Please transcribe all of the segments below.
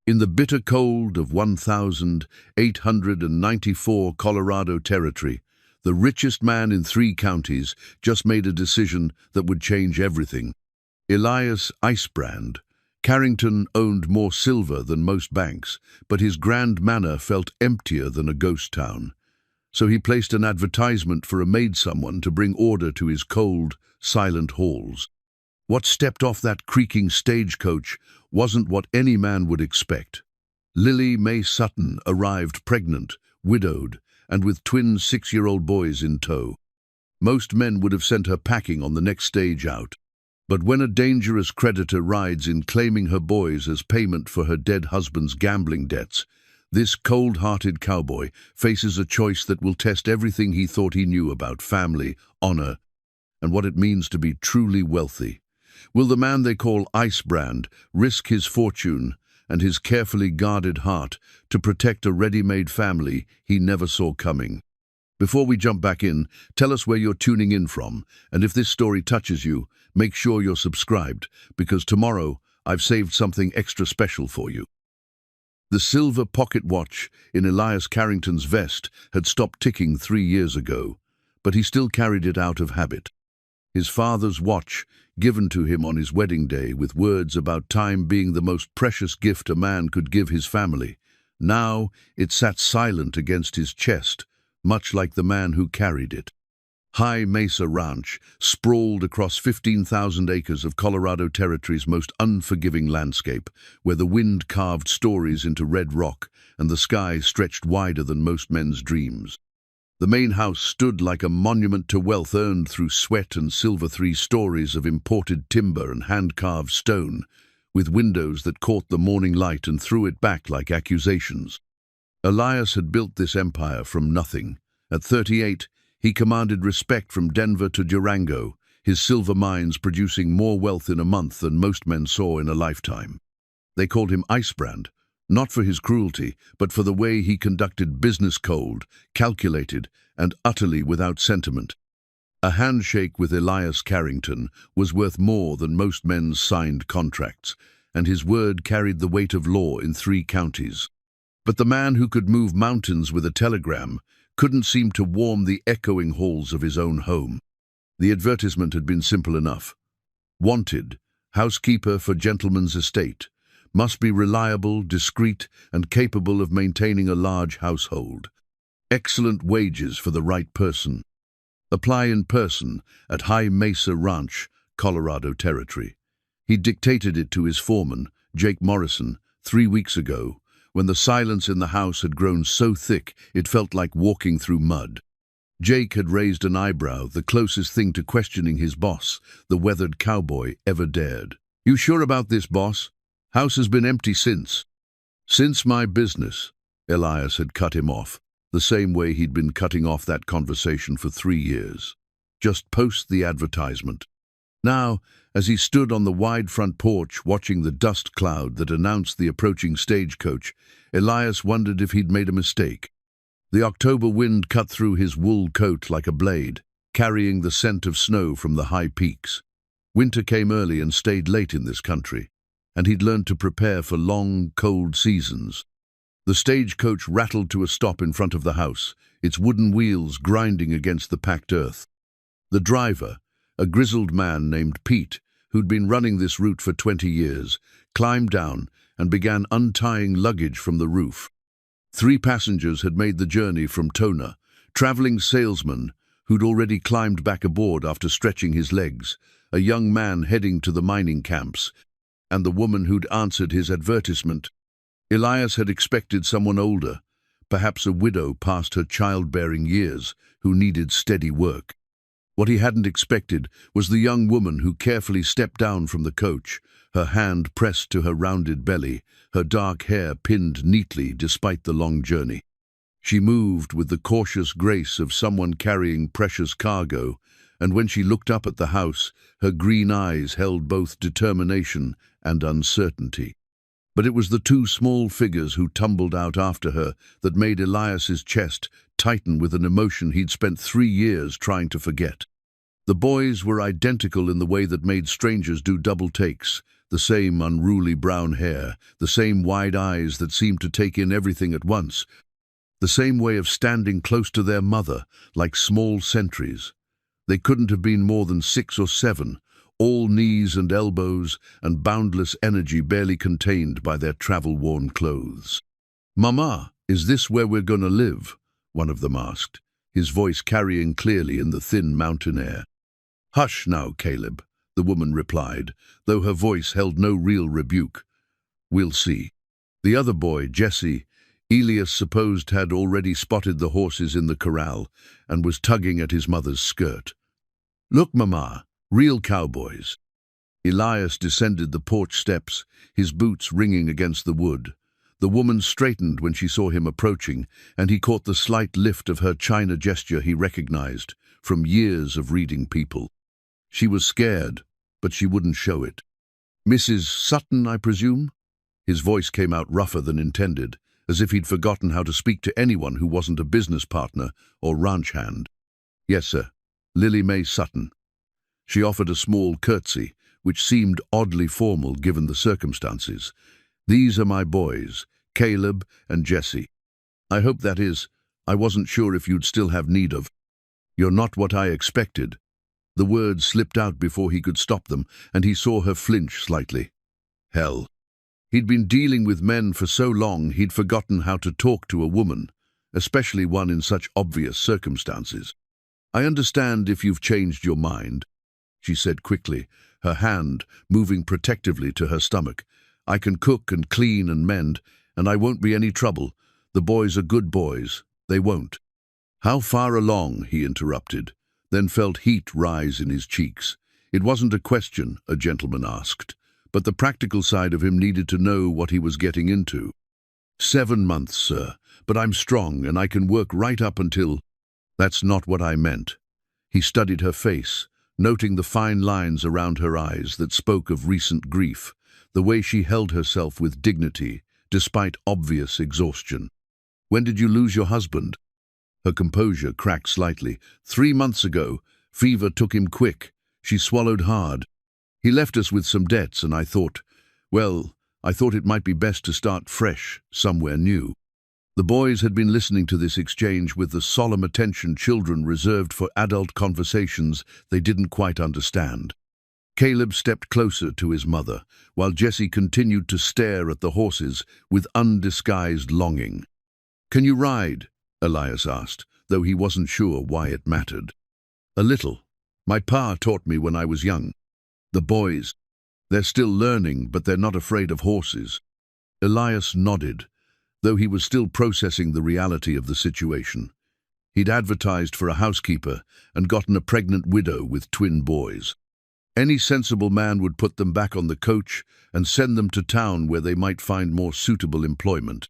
In the bitter cold of 1,894 Colorado Territory, the richest man in 3 counties just made a decision that would change everything. Elias Icebrand. Carrington owned more silver than most banks, but his grand manor felt emptier than a ghost town. So he placed an advertisement for a maid-someone to bring order to his cold, silent halls. What stepped off that creaking stagecoach wasn't what any man would expect. Lily Mae Sutton arrived pregnant, widowed, and with twin 6-year-old boys in tow. Most men would have sent her packing on the next stage out. But when a dangerous creditor rides in claiming her boys as payment for her dead husband's gambling debts, this cold-hearted cowboy faces a choice that will test everything he thought he knew about family, honor, and what it means to be truly wealthy. Will the man they call Icebrand risk his fortune and his carefully guarded heart to protect a ready-made family he never saw coming? Before we jump back in, tell us where you're tuning in from, and if this story touches you, make sure you're subscribed, because tomorrow I've saved something extra special for you. The silver pocket watch in Elias Carrington's vest had stopped ticking 3 years ago, but he still carried it out of habit. His father's watch, given to him on his wedding day with words about time being the most precious gift a man could give his family, now it sat silent against his chest, much like the man who carried it. High Mesa Ranch sprawled across 15,000 acres of Colorado Territory's most unforgiving landscape, where the wind carved stories into red rock and the sky stretched wider than most men's dreams. The main house stood like a monument to wealth earned through sweat and silver, 3 stories of imported timber and hand-carved stone, with windows that caught the morning light and threw it back like accusations. Elias had built this empire from nothing. At 38, he commanded respect from Denver to Durango, his silver mines producing more wealth in a month than most men saw in a lifetime. They called him Icebrand, not for his cruelty, but for the way he conducted business cold, calculated, and utterly without sentiment. A handshake with Elias Carrington was worth more than most men's signed contracts, and his word carried the weight of law in 3 counties. But the man who could move mountains with a telegram couldn't seem to warm the echoing halls of his own home. The advertisement had been simple enough. Wanted, housekeeper for gentleman's estate. Must be reliable, discreet, and capable of maintaining a large household. Excellent wages for the right person. Apply in person at High Mesa Ranch, Colorado Territory. He dictated it to his foreman, Jake Morrison, 3 weeks ago, when the silence in the house had grown so thick it felt like walking through mud. Jake had raised an eyebrow, the closest thing to questioning his boss, the weathered cowboy, ever dared. "You sure about this, boss? House has been empty since." "Since my business," Elias had cut him off, the same way he'd been cutting off that conversation for 3 years. Just post the advertisement. Now, as he stood on the wide front porch watching the dust cloud that announced the approaching stagecoach, Elias wondered if he'd made a mistake. The October wind cut through his wool coat like a blade, carrying the scent of snow from the high peaks. Winter came early and stayed late in this country, and he'd learned to prepare for long, cold seasons. The stagecoach rattled to a stop in front of the house, its wooden wheels grinding against the packed earth. The driver, a grizzled man named Pete, who'd been running this route for 20 years, climbed down and began untying luggage from the roof. 3 passengers had made the journey from Tona, traveling salesman who'd already climbed back aboard after stretching his legs, a young man heading to the mining camps, and the woman who'd answered his advertisement. Elias had expected someone older, perhaps a widow past her childbearing years, who needed steady work. What he hadn't expected was the young woman who carefully stepped down from the coach, her hand pressed to her rounded belly, her dark hair pinned neatly despite the long journey. She moved with the cautious grace of someone carrying precious cargo, and when she looked up at the house, her green eyes held both determination and uncertainty. But it was the 2 small figures who tumbled out after her that made Elias's chest tighten with an emotion he'd spent 3 years trying to forget. The boys were identical in the way that made strangers do double takes, the same unruly brown hair, the same wide eyes that seemed to take in everything at once, the same way of standing close to their mother, like small sentries. They couldn't have been more than 6 or 7, all knees and elbows and boundless energy barely contained by their travel-worn clothes. "Mama, is this where we're going to live?" one of them asked, his voice carrying clearly in the thin mountain air. "Hush now, Caleb," the woman replied, though her voice held no real rebuke. "We'll see." The other boy, Jesse, Elias supposed had already spotted the horses in the corral and was tugging at his mother's skirt. "Look, Mama, real cowboys." Elias descended the porch steps, his boots ringing against the wood. The woman straightened when she saw him approaching, and he caught the slight lift of her China gesture he recognized from years of reading people. She was scared, but she wouldn't show it. "Mrs. Sutton, I presume?" His voice came out rougher than intended, as if he'd forgotten how to speak to anyone who wasn't a business partner or ranch hand. "Yes, sir. Lily Mae Sutton." She offered a small curtsy, which seemed oddly formal given the circumstances. "These are my boys, Caleb and Jesse. I hope that is, I wasn't sure if you'd still have need of." "You're not what I expected." The words slipped out before he could stop them, and he saw her flinch slightly. Hell. He'd been dealing with men for so long he'd forgotten how to talk to a woman, especially one in such obvious circumstances. "I understand if you've changed your mind," she said quickly, her hand moving protectively to her stomach. "I can cook and clean and mend, and I won't be any trouble. The boys are good boys. They won't." "How far along?" he interrupted, then felt heat rise in his cheeks. It wasn't a question, a gentleman asked, but the practical side of him needed to know what he was getting into. 7 months, sir, but I'm strong and I can work right up until—" "That's not what I meant." He studied her face, noting the fine lines around her eyes that spoke of recent grief, the way she held herself with dignity, despite obvious exhaustion. "When did you lose your husband?" Her composure cracked slightly. 3 months ago. Fever took him quick. She swallowed hard. He left us with some debts, and I thought it might be best to start fresh, somewhere new. The boys had been listening to this exchange with the solemn attention children reserved for adult conversations they didn't quite understand. Caleb stepped closer to his mother, while Jesse continued to stare at the horses with undisguised longing. "Can you ride?" Elias asked, though he wasn't sure why it mattered. "A little. My pa taught me when I was young." "The boys, they're still learning, but they're not afraid of horses." Elias nodded, though he was still processing the reality of the situation. He'd advertised for a housekeeper and gotten a pregnant widow with twin boys. Any sensible man would put them back on the coach and send them to town where they might find more suitable employment.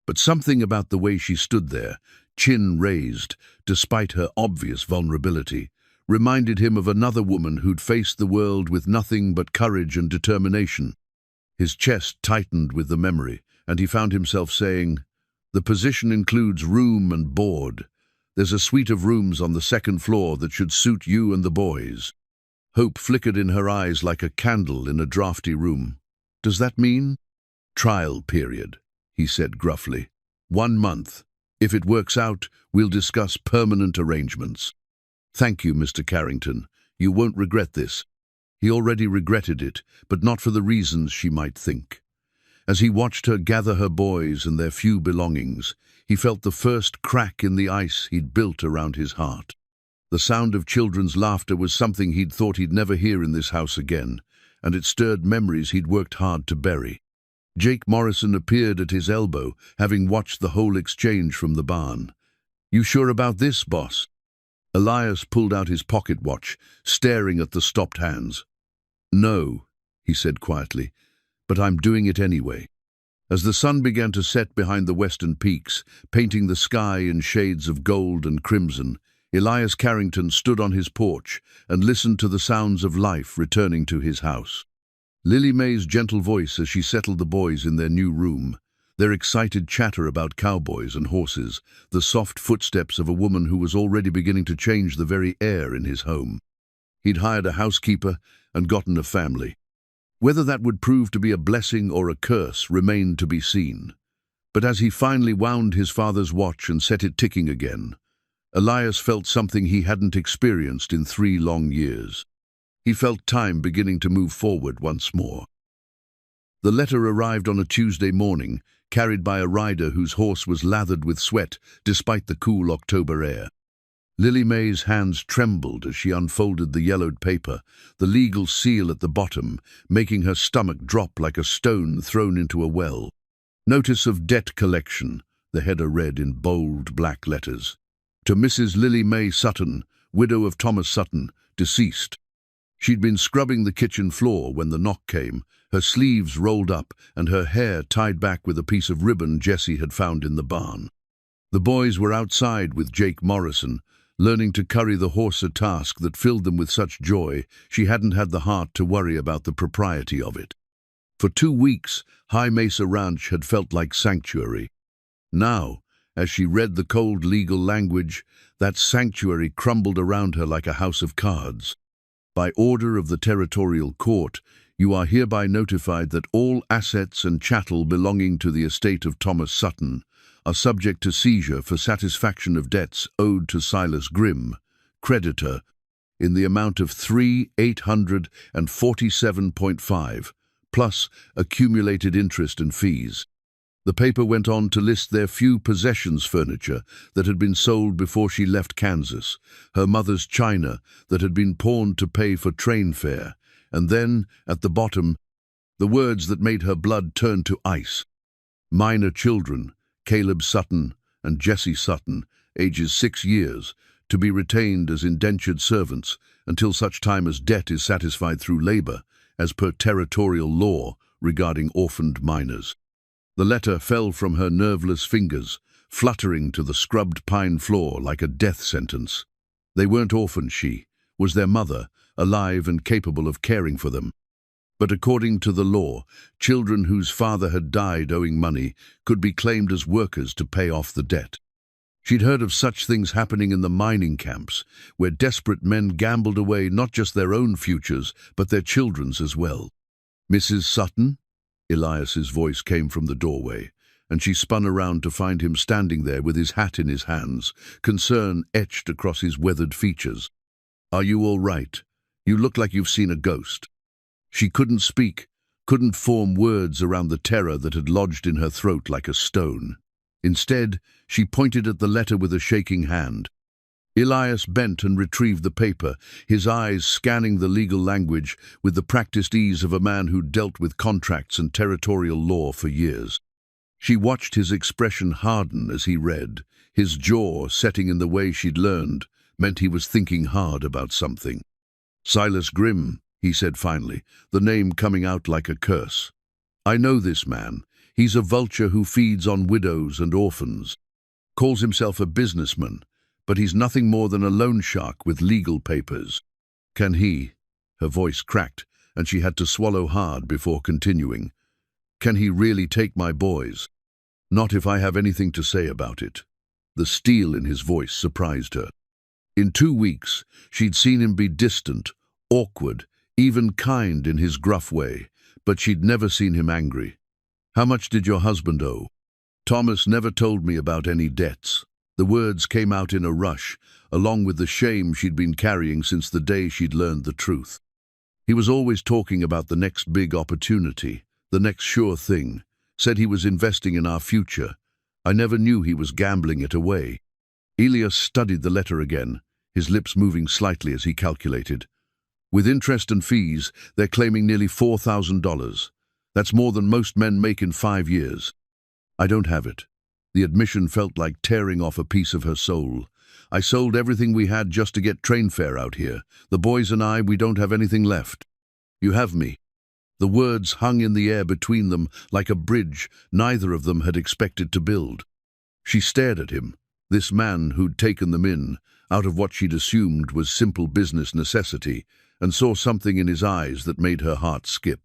But something about the way she stood there, chin raised, despite her obvious vulnerability, reminded him of another woman who'd faced the world with nothing but courage and determination. His chest tightened with the memory, and he found himself saying, "The position includes room and board. There's a suite of rooms on the 2nd floor that should suit you and the boys." Hope flickered in her eyes like a candle in a drafty room. "Does that mean?" "Trial period," he said gruffly. 1 month. If it works out, we'll discuss permanent arrangements. "Thank you, Mr. Carrington. You won't regret this." He already regretted it, but not for the reasons she might think. As he watched her gather her boys and their few belongings, he felt the first crack in the ice he'd built around his heart. The sound of children's laughter was something he'd thought he'd never hear in this house again, and it stirred memories he'd worked hard to bury. Jake Morrison appeared at his elbow, having watched the whole exchange from the barn. "You sure about this, boss?" Elias pulled out his pocket watch, staring at the stopped hands. "No," he said quietly, "but I'm doing it anyway." As the sun began to set behind the western peaks, painting the sky in shades of gold and crimson, Elias Carrington stood on his porch and listened to the sounds of life returning to his house. Lily Mae's gentle voice as she settled the boys in their new room, their excited chatter about cowboys and horses, the soft footsteps of a woman who was already beginning to change the very air in his home. He'd hired a housekeeper and gotten a family. Whether that would prove to be a blessing or a curse remained to be seen. But as he finally wound his father's watch and set it ticking again, Elias felt something he hadn't experienced in 3 long years. He felt time beginning to move forward once more. The letter arrived on a Tuesday morning, carried by a rider whose horse was lathered with sweat despite the cool October air. Lily May's hands trembled as she unfolded the yellowed paper, the legal seal at the bottom, making her stomach drop like a stone thrown into a well. Notice of debt collection, the header read in bold black letters. To Mrs. Lily May Sutton, widow of Thomas Sutton, deceased. She'd been scrubbing the kitchen floor when the knock came, her sleeves rolled up and her hair tied back with a piece of ribbon Jessie had found in the barn. The boys were outside with Jake Morrison, learning to curry the horse, a task that filled them with such joy she hadn't had the heart to worry about the propriety of it. For 2 weeks, High Mesa Ranch had felt like sanctuary. Now, as she read the cold legal language, that sanctuary crumbled around her like a house of cards. By order of the territorial court, you are hereby notified that all assets and chattel belonging to the estate of Thomas Sutton are subject to seizure for satisfaction of debts owed to Silas Grimm, creditor, in the amount of $3,847.5, plus accumulated interest and fees. The paper went on to list their few possessions, furniture that had been sold before she left Kansas, her mother's china that had been pawned to pay for train fare, and then, at the bottom, the words that made her blood turn to ice. Minor children, Caleb Sutton and Jessie Sutton, ages 6 years, to be retained as indentured servants until such time as debt is satisfied through labor, as per territorial law regarding orphaned minors. The letter fell from her nerveless fingers, fluttering to the scrubbed pine floor like a death sentence. They weren't orphans, she was their mother, alive and capable of caring for them. But according to the law, children whose father had died owing money could be claimed as workers to pay off the debt. She'd heard of such things happening in the mining camps, where desperate men gambled away not just their own futures, but their children's as well. "Mrs. Sutton?" Elias's voice came from the doorway, and she spun around to find him standing there with his hat in his hands, concern etched across his weathered features. "Are you all right? You look like you've seen a ghost." She couldn't speak, couldn't form words around the terror that had lodged in her throat like a stone. Instead, she pointed at the letter with a shaking hand. Elias bent and retrieved the paper, his eyes scanning the legal language with the practiced ease of a man who'd dealt with contracts and territorial law for years. She watched his expression harden as he read. His jaw, setting in the way she'd learned, meant he was thinking hard about something. "Silas Grimm," he said finally, the name coming out like a curse. "I know this man. He's a vulture who feeds on widows and orphans. Calls himself a businessman, but he's nothing more than a loan shark with legal papers. Can he—" her voice cracked, and she had to swallow hard before continuing. "Can he really take my boys? Not if I have anything to say about it." The steel in his voice surprised her. In 2 weeks, she'd seen him be distant, awkward, even kind in his gruff way, but she'd never seen him angry. "How much did your husband owe?" "Thomas never told me about any debts." The words came out in a rush, along with the shame she'd been carrying since the day she'd learned the truth. "He was always talking about the next big opportunity, the next sure thing. Said he was investing in our future. I never knew he was gambling it away." Elias studied the letter again, his lips moving slightly as he calculated. "With interest and fees, they're claiming nearly $4,000. That's more than most men make in 5 years. I don't have it." The admission felt like tearing off a piece of her soul. "I sold everything we had just to get train fare out here. The boys and I, we don't have anything left. You have me." The words hung in the air between them like a bridge neither of them had expected to build. She stared at him, this man who'd taken them in, out of what she'd assumed was simple business necessity, and saw something in his eyes that made her heart skip.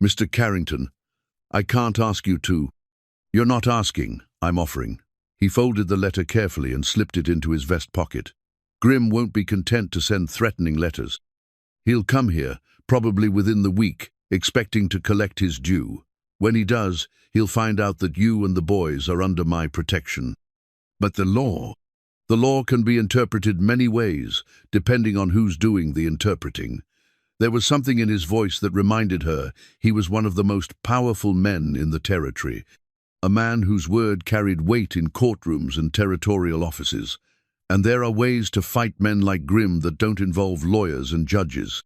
"Mr. Carrington, I can't ask you to." "You're not asking, I'm offering." He folded the letter carefully and slipped it into his vest pocket. "Grimm won't be content to send threatening letters. He'll come here, probably within the week, expecting to collect his due. When he does, he'll find out that you and the boys are under my protection. But the law can be interpreted many ways, depending on who's doing the interpreting. There was something in his voice that reminded her he was one of the most powerful men in the territory, a man whose word carried weight in courtrooms and territorial offices. And there are ways to fight men like Grimm that don't involve lawyers and judges.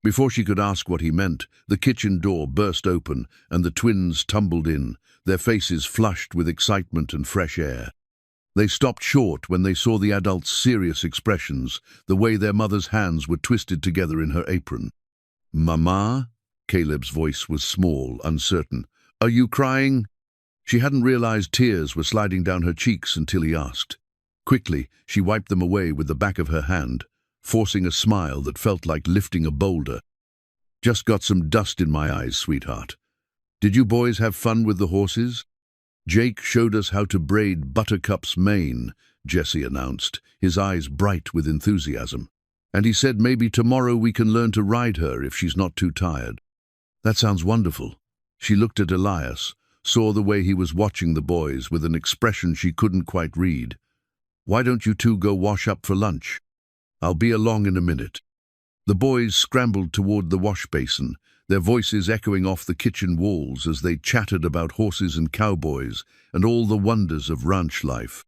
Before she could ask what he meant, the kitchen door burst open and the twins tumbled in, their faces flushed with excitement and fresh air. They stopped short when they saw the adults' serious expressions, the way their mother's hands were twisted together in her apron. "Mama?" Caleb's voice was small, uncertain. "Are you crying?" She hadn't realized tears were sliding down her cheeks until he asked. Quickly, she wiped them away with the back of her hand, forcing a smile that felt like lifting a boulder. "Just got some dust in my eyes, sweetheart. Did you boys have fun with the horses?" "Jake showed us how to braid Buttercup's mane," Jesse announced, his eyes bright with enthusiasm. "And he said maybe tomorrow we can learn to ride her if she's not too tired." "That sounds wonderful." She looked at Elias, saw the way he was watching the boys with an expression she couldn't quite read. "Why don't you two go wash up for lunch? I'll be along in a minute." The boys scrambled toward the wash basin, their voices echoing off the kitchen walls as they chattered about horses and cowboys and all the wonders of ranch life.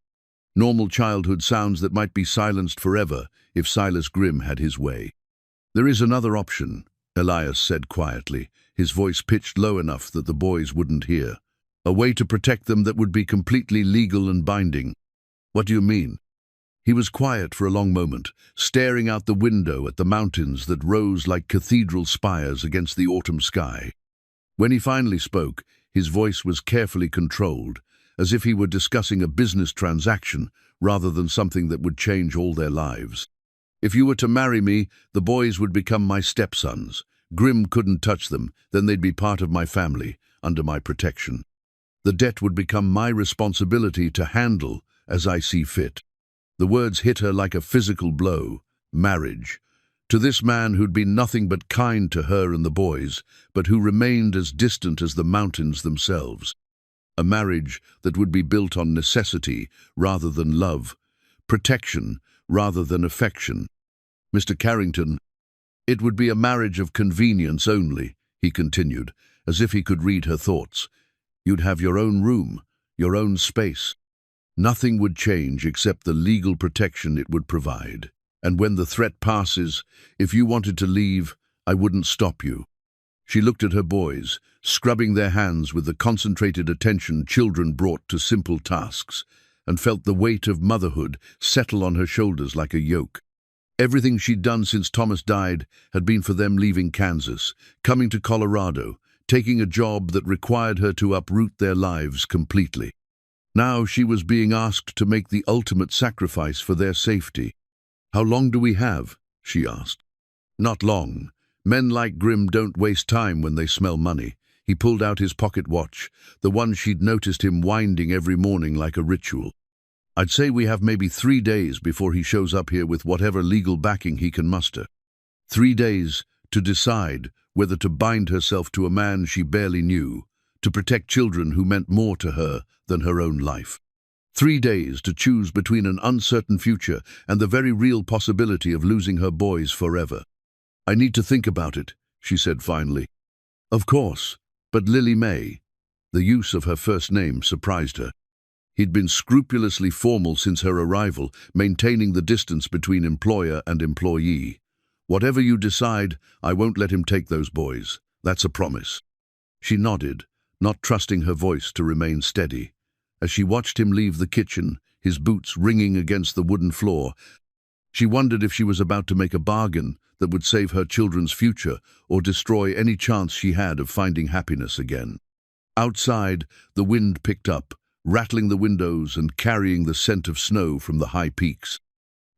Normal childhood sounds that might be silenced forever if Silas Grimm had his way. "There is another option," Elias said quietly, his voice pitched low enough that the boys wouldn't hear. "A way to protect them that would be completely legal and binding." "What do you mean?" He was quiet for a long moment, staring out the window at the mountains that rose like cathedral spires against the autumn sky. When he finally spoke, his voice was carefully controlled, as if he were discussing a business transaction rather than something that would change all their lives. "If you were to marry me, the boys would become my stepsons. Grimm couldn't touch them, then they'd be part of my family, under my protection. The debt would become my responsibility to handle as I see fit." The words hit her like a physical blow. Marriage. To this man who'd been nothing but kind to her and the boys, but who remained as distant as the mountains themselves. A marriage that would be built on necessity rather than love, protection rather than affection. "Mr. Carrington, it would be a marriage of convenience only," he continued, as if he could read her thoughts. "You'd have your own room, your own space. Nothing would change except the legal protection it would provide. And when the threat passes, if you wanted to leave, I wouldn't stop you." She looked at her boys, scrubbing their hands with the concentrated attention children brought to simple tasks, and felt the weight of motherhood settle on her shoulders like a yoke. Everything she'd done since Thomas died had been for them leaving Kansas, coming to Colorado, taking a job that required her to uproot their lives completely. Now she was being asked to make the ultimate sacrifice for their safety. "How long do we have?" she asked. "Not long. Men like Grimm don't waste time when they smell money." He pulled out his pocket watch, the one she'd noticed him winding every morning like a ritual. "I'd say we have maybe 3 days before he shows up here with whatever legal backing he can muster. 3 days to decide whether to bind herself to a man she barely knew, to protect children who meant more to her than her own life. 3 days to choose between an uncertain future and the very real possibility of losing her boys forever. "I need to think about it," she said finally. "Of course, but Lily May." The use of her first name surprised her. He'd been scrupulously formal since her arrival, maintaining the distance between employer and employee. "Whatever you decide, I won't let him take those boys. That's a promise." She nodded, not trusting her voice to remain steady. As she watched him leave the kitchen, his boots ringing against the wooden floor, she wondered if she was about to make a bargain that would save her children's future or destroy any chance she had of finding happiness again. Outside, the wind picked up, rattling the windows and carrying the scent of snow from the high peaks.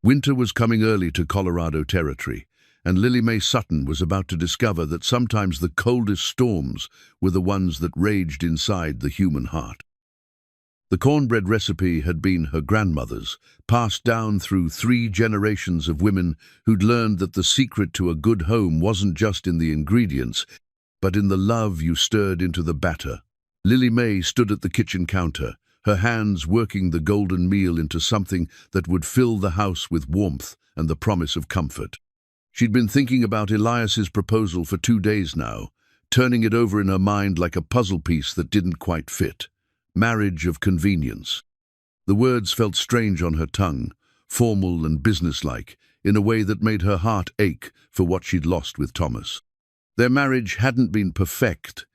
Winter was coming early to Colorado territory, and Lily Mae Sutton was about to discover that sometimes the coldest storms were the ones that raged inside the human heart. The cornbread recipe had been her grandmother's, passed down through 3 generations of women who'd learned that the secret to a good home wasn't just in the ingredients, but in the love you stirred into the batter. Lily May stood at the kitchen counter, her hands working the golden meal into something that would fill the house with warmth and the promise of comfort. She'd been thinking about Elias's proposal for 2 days now, turning it over in her mind like a puzzle piece that didn't quite fit. Marriage of convenience. The words felt strange on her tongue, formal and businesslike, in a way that made her heart ache for what she'd lost with Thomas. Their marriage hadn't been perfect,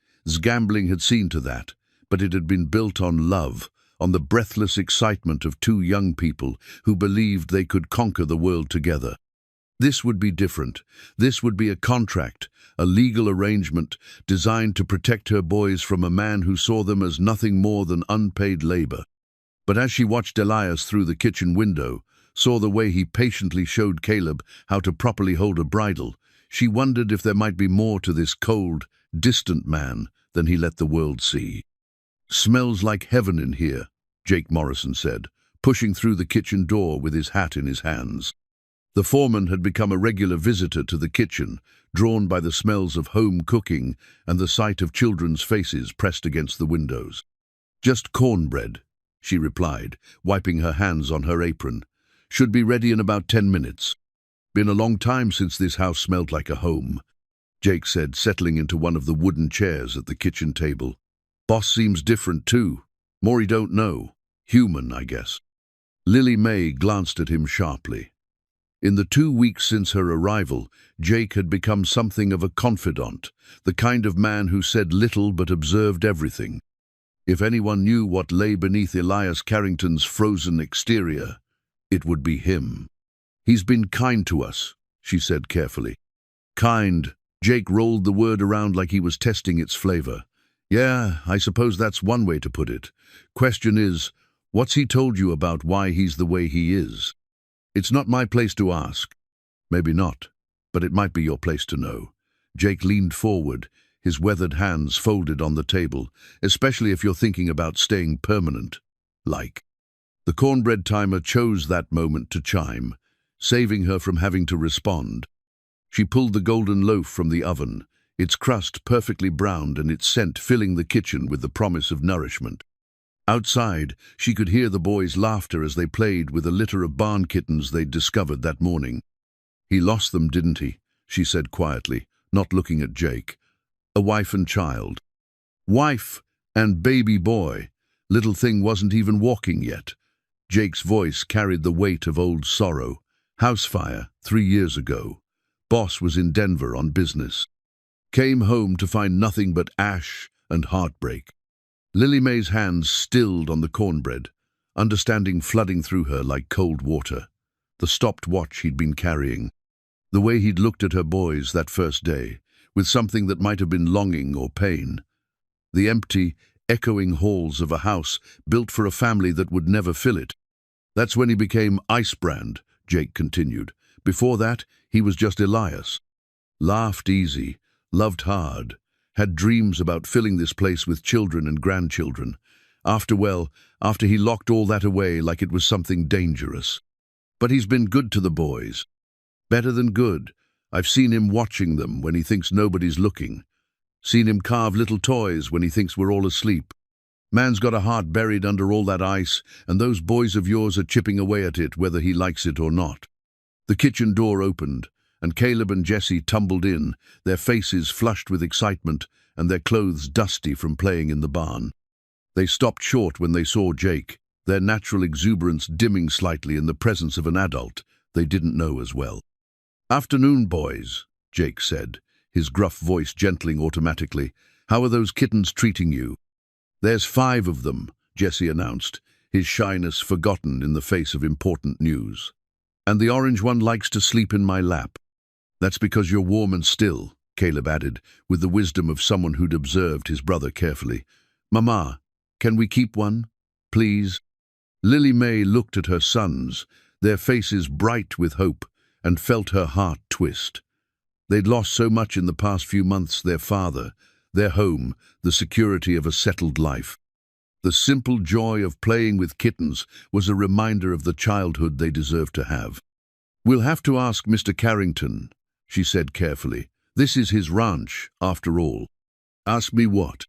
gambling had seen to that, but it had been built on love, on the breathless excitement of 2 young people who believed they could conquer the world together. This would be different. This would be a contract, a legal arrangement designed to protect her boys from a man who saw them as nothing more than unpaid labor. But as she watched Elias through the kitchen window, saw the way he patiently showed Caleb how to properly hold a bridle, she wondered if there might be more to this cold, distant man than he let the world see. "Smells like heaven in here," Jake Morrison said, pushing through the kitchen door with his hat in his hands. The foreman had become a regular visitor to the kitchen, drawn by the smells of home cooking and the sight of children's faces pressed against the windows. "Just cornbread," she replied, wiping her hands on her apron. "Should be ready in about 10 minutes. Been a long time since this house smelled like a home," Jake said, settling into one of the wooden chairs at the kitchen table. "Boss seems different too. More he don't know. Human, I guess." Lily May glanced at him sharply. In the 2 weeks since her arrival, Jake had become something of a confidant, the kind of man who said little but observed everything. If anyone knew what lay beneath Elias Carrington's frozen exterior, it would be him. "He's been kind to us," she said carefully. "Kind." Jake rolled the word around like he was testing its flavor. "Yeah, I suppose that's one way to put it. Question is, what's he told you about why he's the way he is?" "It's not my place to ask." "Maybe not, but it might be your place to know." Jake leaned forward, his weathered hands folded on the table, "especially if you're thinking about staying permanent. Like." The cornbread timer chose that moment to chime, saving her from having to respond. She pulled the golden loaf from the oven, its crust perfectly browned and its scent filling the kitchen with the promise of nourishment. Outside, she could hear the boys' laughter as they played with a litter of barn kittens they'd discovered that morning. "He lost them, didn't he?" she said quietly, not looking at Jake. "A wife and child." "Wife and baby boy. Little thing wasn't even walking yet." Jake's voice carried the weight of old sorrow. "House fire 3 years ago. Boss was in Denver on business. Came home to find nothing but ash and heartbreak." Lily May's hands stilled on the cornbread, understanding flooding through her like cold water. The stopped watch he'd been carrying. The way he'd looked at her boys that first day, with something that might have been longing or pain. The empty, echoing halls of a house built for a family that would never fill it. "That's when he became Icebrand," Jake continued. "Before that, he was just Elias. Laughed easy, loved hard, had dreams about filling this place with children and grandchildren. After he locked all that away like it was something dangerous. But he's been good to the boys. Better than good. I've seen him watching them when he thinks nobody's looking. Seen him carve little toys when he thinks we're all asleep. Man's got a heart buried under all that ice, and those boys of yours are chipping away at it whether he likes it or not." The kitchen door opened, and Caleb and Jesse tumbled in, their faces flushed with excitement and their clothes dusty from playing in the barn. They stopped short when they saw Jake, their natural exuberance dimming slightly in the presence of an adult they didn't know as well. "Afternoon, boys," Jake said, his gruff voice gentling automatically. "How are those kittens treating you?" "There's 5 of them," Jesse announced, his shyness forgotten in the face of important news. "And the orange one likes to sleep in my lap." "That's because you're warm and still," Caleb added, with the wisdom of someone who'd observed his brother carefully. "Mama, can we keep one, please?" Lily May looked at her sons, their faces bright with hope, and felt her heart twist. They'd lost so much in the past few months, their father, their home, the security of a settled life. The simple joy of playing with kittens was a reminder of the childhood they deserved to have. "We'll have to ask Mr. Carrington," she said carefully, This is his ranch, after all. Ask me what?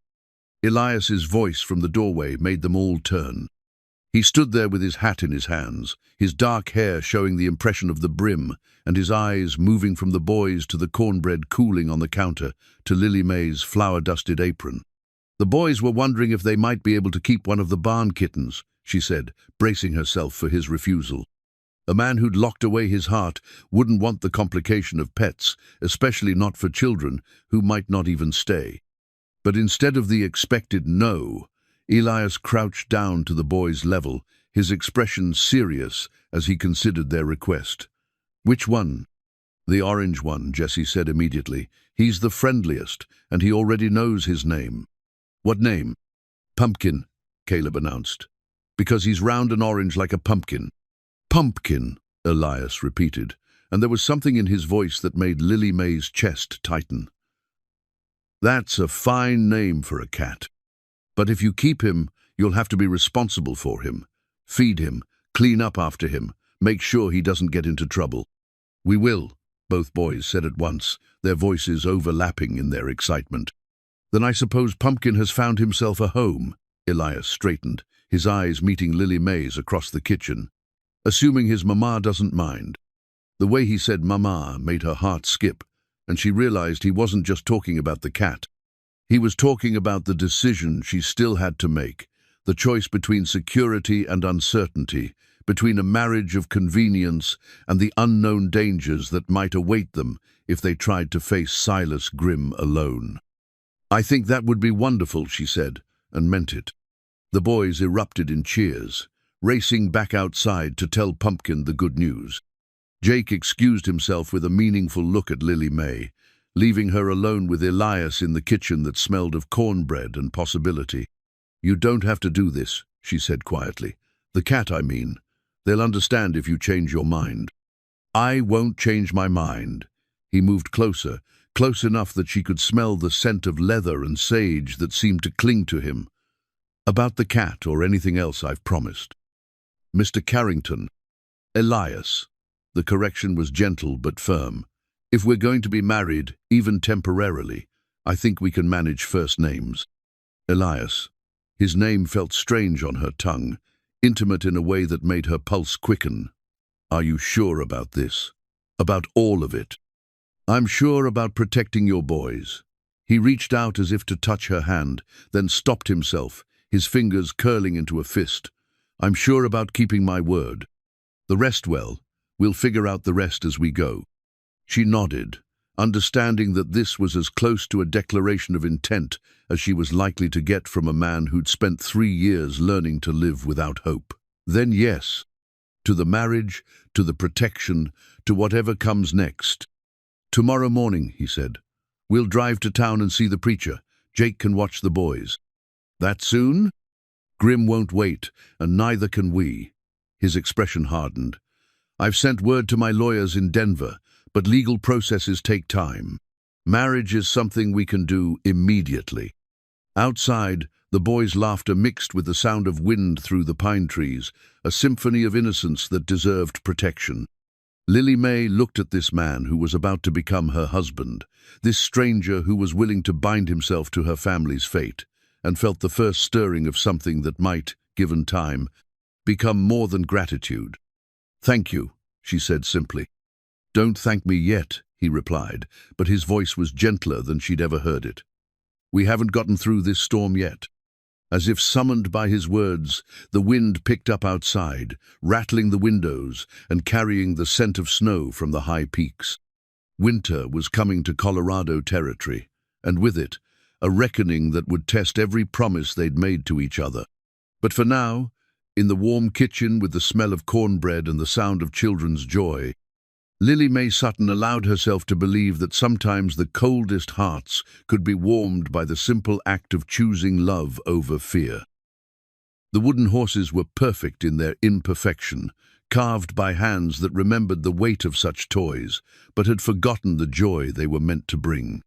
Elias's voice from the doorway made them all turn. He stood there with his hat in his hands, his dark hair showing the impression of the brim, and his eyes moving from the boys to the cornbread cooling on the counter to Lily May's flour-dusted apron. The boys were wondering if they might be able to keep one of the barn kittens, she said, bracing herself for his refusal. A man who'd locked away his heart wouldn't want the complication of pets, especially not for children who might not even stay. But instead of the expected no, Elias crouched down to the boy's level, his expression serious as he considered their request. Which one? The orange one, Jessie said immediately. He's the friendliest, and he already knows his name. What name? Pumpkin, Caleb announced. Because he's round and orange like a pumpkin. Pumpkin, Elias repeated, and there was something in his voice that made Lily May's chest tighten. That's a fine name for a cat. But if you keep him, you'll have to be responsible for him. Feed him, clean up after him, make sure he doesn't get into trouble. We will, both boys said at once, their voices overlapping in their excitement. Then I suppose Pumpkin has found himself a home, Elias straightened, his eyes meeting Lily May's across the kitchen. Assuming his mama doesn't mind. The way he said mama made her heart skip, and she realized he wasn't just talking about the cat. He was talking about the decision she still had to make, the choice between security and uncertainty, between a marriage of convenience and the unknown dangers that might await them if they tried to face Silas Grimm alone. I think that would be wonderful, she said, and meant it. The boys erupted in cheers, racing back outside to tell Pumpkin the good news. Jake excused himself with a meaningful look at Lily May, leaving her alone with Elias in the kitchen that smelled of cornbread and possibility. You don't have to do this, she said quietly. The cat, I mean. They'll understand if you change your mind. I won't change my mind. He moved closer, close enough that she could smell the scent of leather and sage that seemed to cling to him. About the cat or anything else I've promised. Mr. Carrington. Elias. The correction was gentle but firm. If we're going to be married, even temporarily, I think we can manage first names. Elias. His name felt strange on her tongue, intimate in a way that made her pulse quicken. Are you sure about this? About all of it? I'm sure about protecting your boys. He reached out as if to touch her hand, then stopped himself, his fingers curling into a fist. I'm sure about keeping my word. The rest, well, we'll figure out the rest as we go. She nodded, understanding that this was as close to a declaration of intent as she was likely to get from a man who'd spent 3 years learning to live without hope. Then yes, to the marriage, to the protection, to whatever comes next. Tomorrow morning, he said. We'll drive to town and see the preacher. Jake can watch the boys. That soon? Grimm won't wait, and neither can we. His expression hardened. I've sent word to my lawyers in Denver, but legal processes take time. Marriage is something we can do immediately. Outside, the boys' laughter mixed with the sound of wind through the pine trees, a symphony of innocence that deserved protection. Lily May looked at this man who was about to become her husband, this stranger who was willing to bind himself to her family's fate, and felt the first stirring of something that might, given time, become more than gratitude. Thank you, she said simply. Don't thank me yet, he replied, but his voice was gentler than she'd ever heard it. We haven't gotten through this storm yet. As if summoned by his words, the wind picked up outside, rattling the windows and carrying the scent of snow from the high peaks. Winter was coming to Colorado territory, and with it, a reckoning that would test every promise they'd made to each other. But for now, in the warm kitchen with the smell of cornbread and the sound of children's joy, Lily May Sutton allowed herself to believe that sometimes the coldest hearts could be warmed by the simple act of choosing love over fear. The wooden horses were perfect in their imperfection, carved by hands that remembered the weight of such toys, but had forgotten the joy they were meant to bring.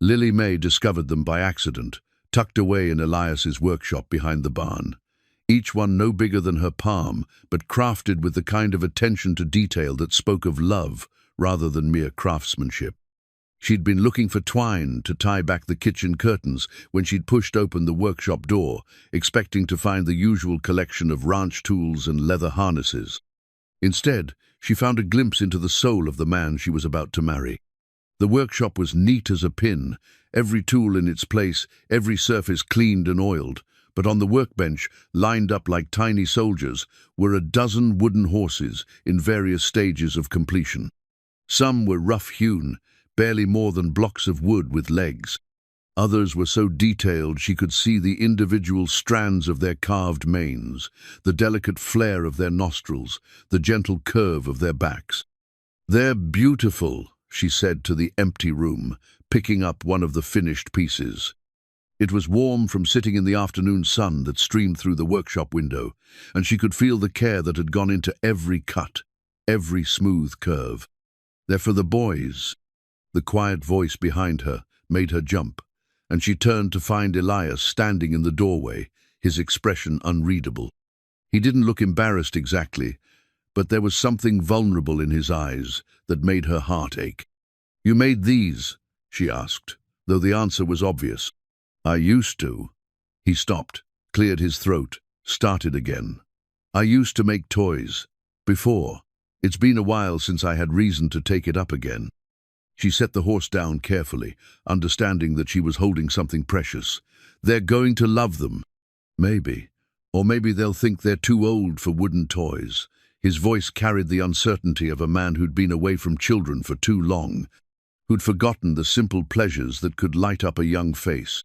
Lily May discovered them by accident, tucked away in Elias's workshop behind the barn. Each one no bigger than her palm, but crafted with the kind of attention to detail that spoke of love rather than mere craftsmanship. She'd been looking for twine to tie back the kitchen curtains when she'd pushed open the workshop door, expecting to find the usual collection of ranch tools and leather harnesses. Instead, she found a glimpse into the soul of the man she was about to marry. The workshop was neat as a pin, every tool in its place, every surface cleaned and oiled, but on the workbench, lined up like tiny soldiers, were a dozen wooden horses in various stages of completion. Some were rough-hewn, barely more than blocks of wood with legs. Others were so detailed she could see the individual strands of their carved manes, the delicate flare of their nostrils, the gentle curve of their backs. "They're beautiful," she said to the empty room, picking up one of the finished pieces. It was warm from sitting in the afternoon sun that streamed through the workshop window, and she could feel the care that had gone into every cut, every smooth curve. "They're for the boys." The quiet voice behind her made her jump, and she turned to find Elias standing in the doorway, his expression unreadable. He didn't look embarrassed exactly, but there was something vulnerable in his eyes that made her heart ache. "You made these?" she asked, though the answer was obvious. "I used to." He stopped, cleared his throat, started again. "I used to make toys. Before. It's been a while since I had reason to take it up again." She set the horse down carefully, understanding that she was holding something precious. "They're going to love them." "Maybe. Or maybe they'll think they're too old for wooden toys." His voice carried the uncertainty of a man who'd been away from children for too long, who'd forgotten the simple pleasures that could light up a young face.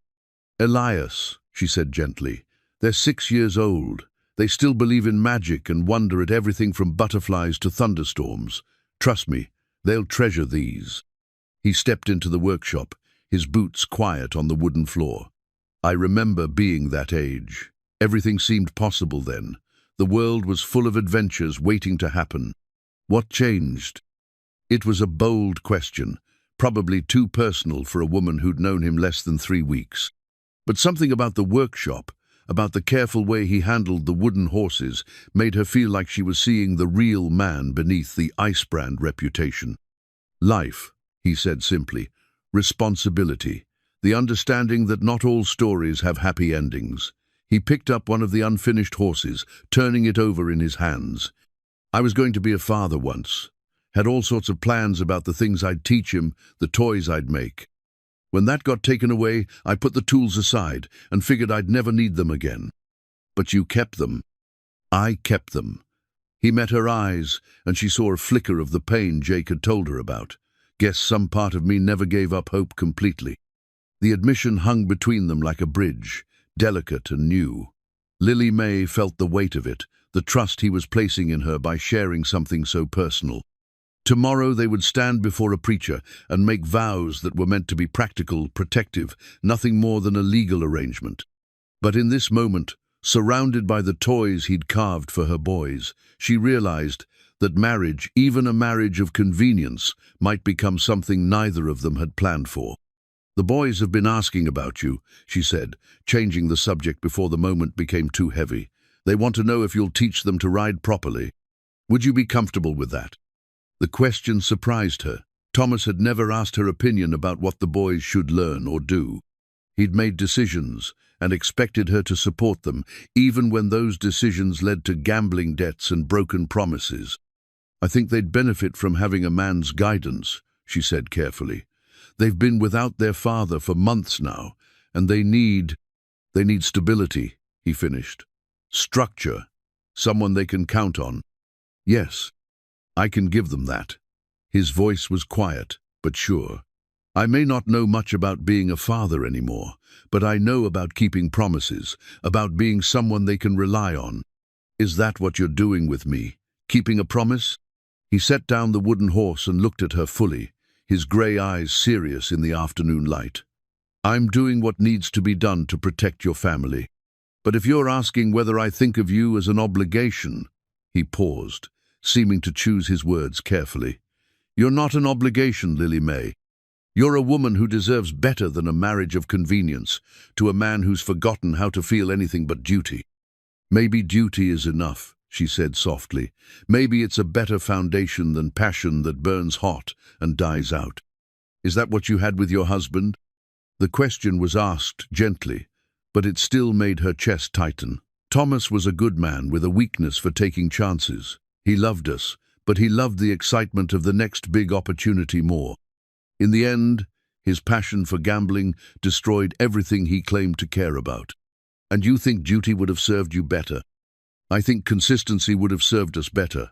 "Elias," she said gently, "they're 6 years old. They still believe in magic and wonder at everything from butterflies to thunderstorms. Trust me, they'll treasure these." He stepped into the workshop, his boots quiet on the wooden floor. "I remember being that age. Everything seemed possible then. The world was full of adventures waiting to happen. What changed?" It was a bold question, probably too personal for a woman who'd known him less than 3 weeks. But something about the workshop, about the careful way he handled the wooden horses, made her feel like she was seeing the real man beneath the ice-brand reputation. "Life," he said simply. "Responsibility. The understanding that not all stories have happy endings." He picked up one of the unfinished horses, turning it over in his hands. "I was going to be a father once. Had all sorts of plans about the things I'd teach him, the toys I'd make. When that got taken away, I put the tools aside and figured I'd never need them again. But you kept them." "I kept them." He met her eyes, and she saw a flicker of the pain Jake had told her about. "Guess some part of me never gave up hope completely." The admission hung between them like a bridge, delicate and new. Lily May felt the weight of it, the trust he was placing in her by sharing something so personal. Tomorrow they would stand before a preacher and make vows that were meant to be practical, protective, nothing more than a legal arrangement. But in this moment, surrounded by the toys he'd carved for her boys, she realized that marriage, even a marriage of convenience, might become something neither of them had planned for. "The boys have been asking about you," she said, changing the subject before the moment became too heavy. "They want to know if you'll teach them to ride properly. Would you be comfortable with that?" The question surprised her. Thomas had never asked her opinion about what the boys should learn or do. He'd made decisions and expected her to support them, even when those decisions led to gambling debts and broken promises. "I think they'd benefit from having a man's guidance," she said carefully. "They've been without their father for months now, and they need stability," he finished. "Structure. Someone they can count on." "Yes, I can give them that." His voice was quiet, but sure. "I may not know much about being a father anymore, but I know about keeping promises, about being someone they can rely on. Is that what you're doing with me? Keeping a promise?" He set down the wooden horse and looked at her fully, his grey eyes serious in the afternoon light. "I'm doing what needs to be done to protect your family. But if you're asking whether I think of you as an obligation," he paused, seeming to choose his words carefully. "You're not an obligation, Lily May. You're a woman who deserves better than a marriage of convenience to a man who's forgotten how to feel anything but duty." "Maybe duty is enough," she said softly. "Maybe it's a better foundation than passion that burns hot and dies out." Is that what you had with your husband? The question was asked gently, but it still made her chest tighten. Thomas was a good man with a weakness for taking chances. He loved us, but he loved the excitement of the next big opportunity more. In the end, his passion for gambling destroyed everything he claimed to care about. And you think duty would have served you better? I think consistency would have served us better.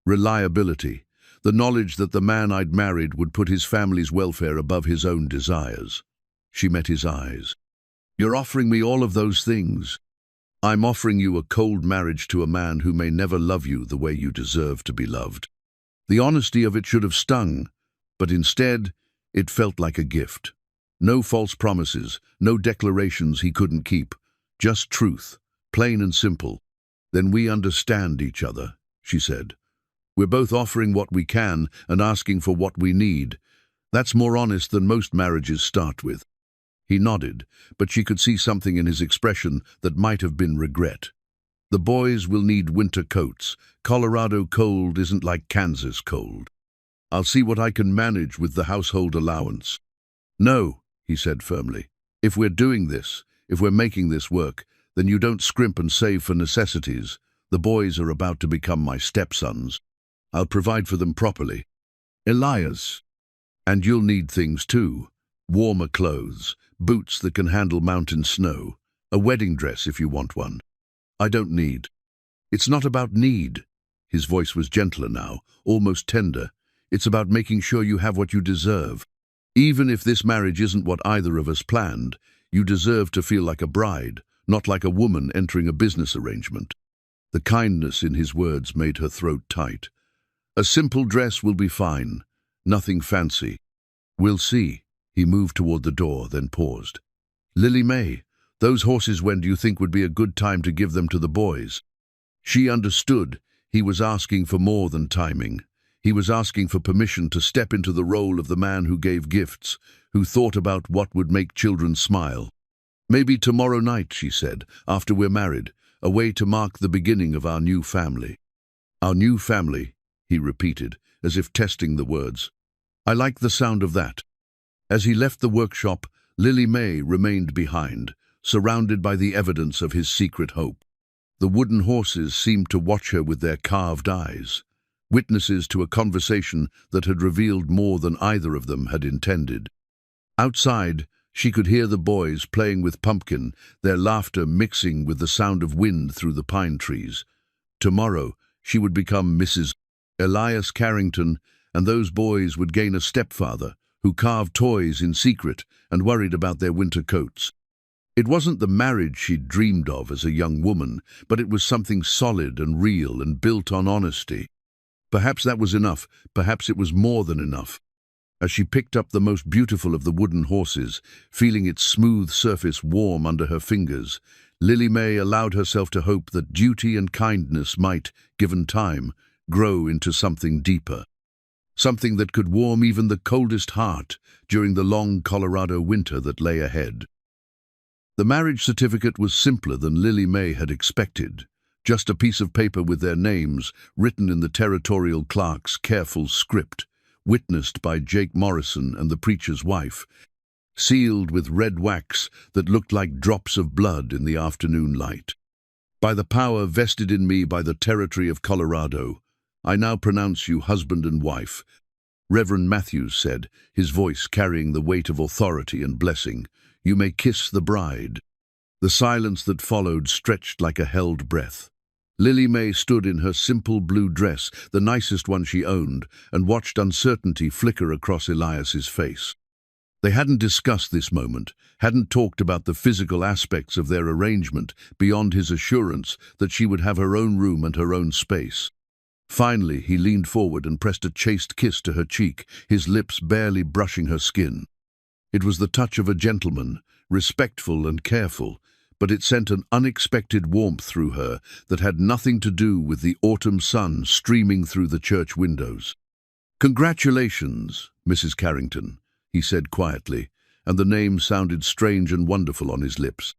Reliability, the knowledge that the man I'd married would put his family's welfare above his own desires. She met his eyes. You're offering me all of those things. I'm offering you a cold marriage to a man who may never love you the way you deserve to be loved. The honesty of it should have stung, but instead, it felt like a gift. No false promises, no declarations he couldn't keep, just truth, plain and simple. Then we understand each other, she said. We're both offering what we can and asking for what we need. That's more honest than most marriages start with. He nodded, but she could see something in his expression that might have been regret. The boys will need winter coats. Colorado cold isn't like Kansas cold. I'll see what I can manage with the household allowance. No, he said firmly. If we're doing this, if we're making this work, then you don't scrimp and save for necessities. The boys are about to become my stepsons. I'll provide for them properly. Elias. And you'll need things too. Warmer clothes, boots that can handle mountain snow, a wedding dress if you want one. I don't need. It's not about need. His voice was gentler now, almost tender. It's about making sure you have what you deserve. Even if this marriage isn't what either of us planned, you deserve to feel like a bride, not like a woman entering a business arrangement. The kindness in his words made her throat tight. A simple dress will be fine, nothing fancy. We'll see. He moved toward the door, then paused. Lily May, those horses, when do you think would be a good time to give them to the boys? She understood. He was asking for more than timing. He was asking for permission to step into the role of the man who gave gifts, who thought about what would make children smile. Maybe tomorrow night, she said, after we're married, a way to mark the beginning of our new family. Our new family, he repeated, as if testing the words. I like the sound of that. As he left the workshop, Lily May remained behind, surrounded by the evidence of his secret hope. The wooden horses seemed to watch her with their carved eyes, witnesses to a conversation that had revealed more than either of them had intended. Outside, she could hear the boys playing with Pumpkin, their laughter mixing with the sound of wind through the pine trees. Tomorrow, she would become Mrs. Elias Carrington, and those boys would gain a stepfather who carved toys in secret and worried about their winter coats. It wasn't the marriage she'd dreamed of as a young woman, but it was something solid and real and built on honesty. Perhaps that was enough, perhaps it was more than enough. As she picked up the most beautiful of the wooden horses, feeling its smooth surface warm under her fingers, Lily May allowed herself to hope that duty and kindness might, given time, grow into something deeper. Something that could warm even the coldest heart during the long Colorado winter that lay ahead. The marriage certificate was simpler than Lily May had expected. Just a piece of paper with their names, written in the territorial clerk's careful script, witnessed by Jake Morrison and the preacher's wife, sealed with red wax that looked like drops of blood in the afternoon light. By the power vested in me by the territory of Colorado, I now pronounce you husband and wife, Reverend Matthews said, his voice carrying the weight of authority and blessing. You may kiss the bride. The silence that followed stretched like a held breath. Lily May stood in her simple blue dress, the nicest one she owned, and watched uncertainty flicker across Elias's face. They hadn't discussed this moment, hadn't talked about the physical aspects of their arrangement beyond his assurance that she would have her own room and her own space. Finally, he leaned forward and pressed a chaste kiss to her cheek, his lips barely brushing her skin. It was the touch of a gentleman, respectful and careful, but it sent an unexpected warmth through her that had nothing to do with the autumn sun streaming through the church windows. Congratulations, Mrs. Carrington, he said quietly, and the name sounded strange and wonderful on his lips.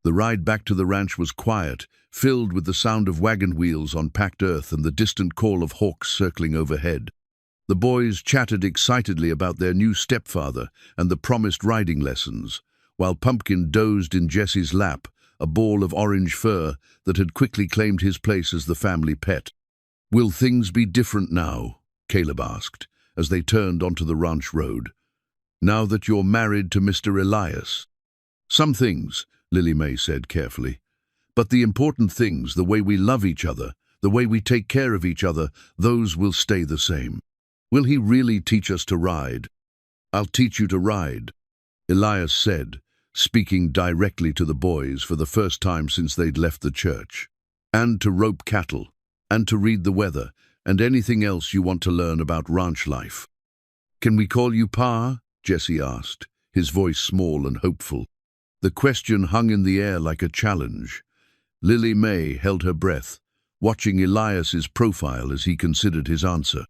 The ride back to the ranch was quiet, filled with the sound of wagon wheels on packed earth and the distant call of hawks circling overhead. The boys chatted excitedly about their new stepfather and the promised riding lessons, while Pumpkin dozed in Jessie's lap, a ball of orange fur that had quickly claimed his place as the family pet. "Will things be different now?" Caleb asked, as they turned onto the ranch road. "Now that you're married to Mr. Elias?" "Some things," Lily May said carefully. "But the important things, the way we love each other, the way we take care of each other, those will stay the same." "Will he really teach us to ride?" "I'll teach you to ride," Elias said, speaking directly to the boys for the first time since they'd left the church. "And to rope cattle, and to read the weather, and anything else you want to learn about ranch life." "Can we call you Pa?" Jesse asked, his voice small and hopeful. The question hung in the air like a challenge. Lily May held her breath, watching Elias's profile as he considered his answer.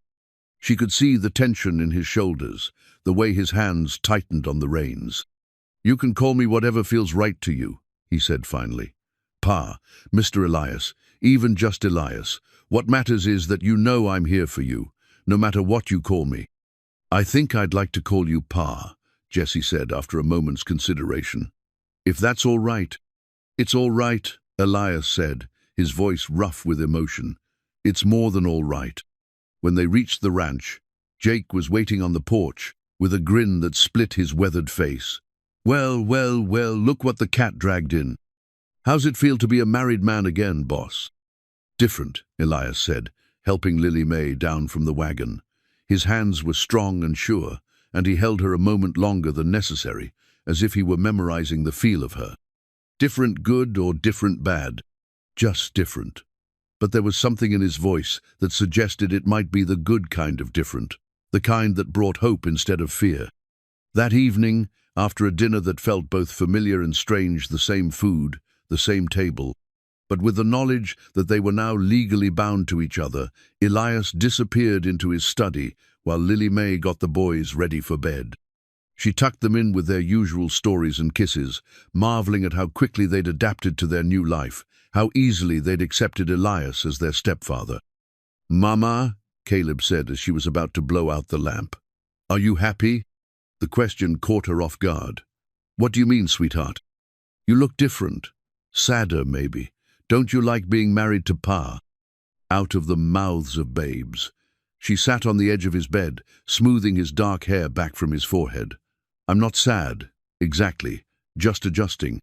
She could see the tension in his shoulders, the way his hands tightened on the reins. "You can call me whatever feels right to you," he said finally. "Pa, Mr. Elias, even just Elias. What matters is that you know I'm here for you, no matter what you call me." "I think I'd like to call you Pa," Jesse said after a moment's consideration. "If that's all right." "It's all right," Elias said, his voice rough with emotion. "It's more than all right." When they reached the ranch, Jake was waiting on the porch with a grin that split his weathered face. Well, look what the cat dragged in." "How's it feel to be a married man again, boss?" "Different," Elias said, helping Lily May down from the wagon. His hands were strong and sure, and he held her a moment longer than necessary, as if he were memorizing the feel of her. "Different good or different bad?" "Just different." But there was something in his voice that suggested it might be the good kind of different, the kind that brought hope instead of fear. That evening, after a dinner that felt both familiar and strange, the same food, the same table, but with the knowledge that they were now legally bound to each other, Elias disappeared into his study while Lily May got the boys ready for bed. She tucked them in with their usual stories and kisses, marveling at how quickly they'd adapted to their new life, how easily they'd accepted Elias as their stepfather. "Mama," Caleb said as she was about to blow out the lamp, "are you happy?" The question caught her off guard. "What do you mean, sweetheart?" "You look different. Sadder, maybe. Don't you like being married to Pa?" Out of the mouths of babes. She sat on the edge of his bed, smoothing his dark hair back from his forehead. "I'm not sad, exactly, just adjusting.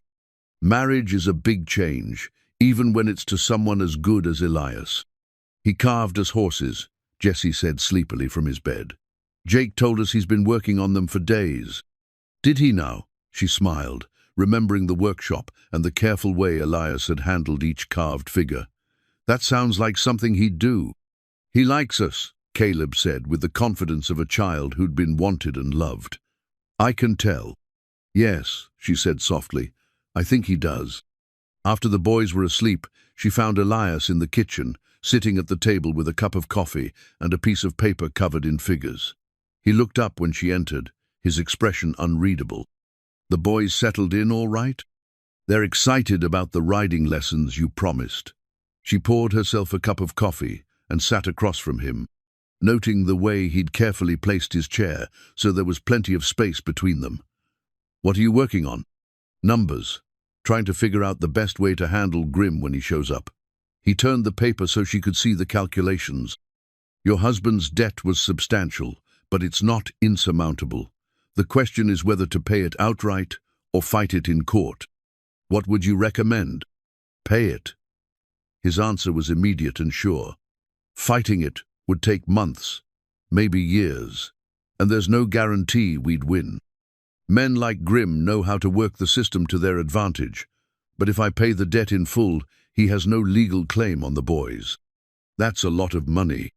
Marriage is a big change, even when it's to someone as good as Elias. He carved us horses," Jesse said sleepily from his bed. "Jake told us he's been working on them for days." "Did he now?" She smiled, remembering the workshop and the careful way Elias had handled each carved figure. "That sounds like something he'd do." "He likes us," Caleb said with the confidence of a child who'd been wanted and loved. "I can tell." "Yes," she said softly, "I think he does." After the boys were asleep, she found Elias in the kitchen, sitting at the table with a cup of coffee and a piece of paper covered in figures. He looked up when she entered, his expression unreadable. "The boys settled in all right?" "They're excited about the riding lessons you promised." She poured herself a cup of coffee and sat across from him, noting the way he'd carefully placed his chair so there was plenty of space between them. "What are you working on?" "Numbers. Trying to figure out the best way to handle Grim when he shows up." He turned the paper so she could see the calculations. "Your husband's debt was substantial, but it's not insurmountable. The question is whether to pay it outright or fight it in court. What would you recommend?" "Pay it." His answer was immediate and sure. "Fighting it would take months, maybe years, and there's no guarantee we'd win. Men like Grim know how to work the system to their advantage, but if I pay the debt in full, he has no legal claim on the boys. That's a lot of money."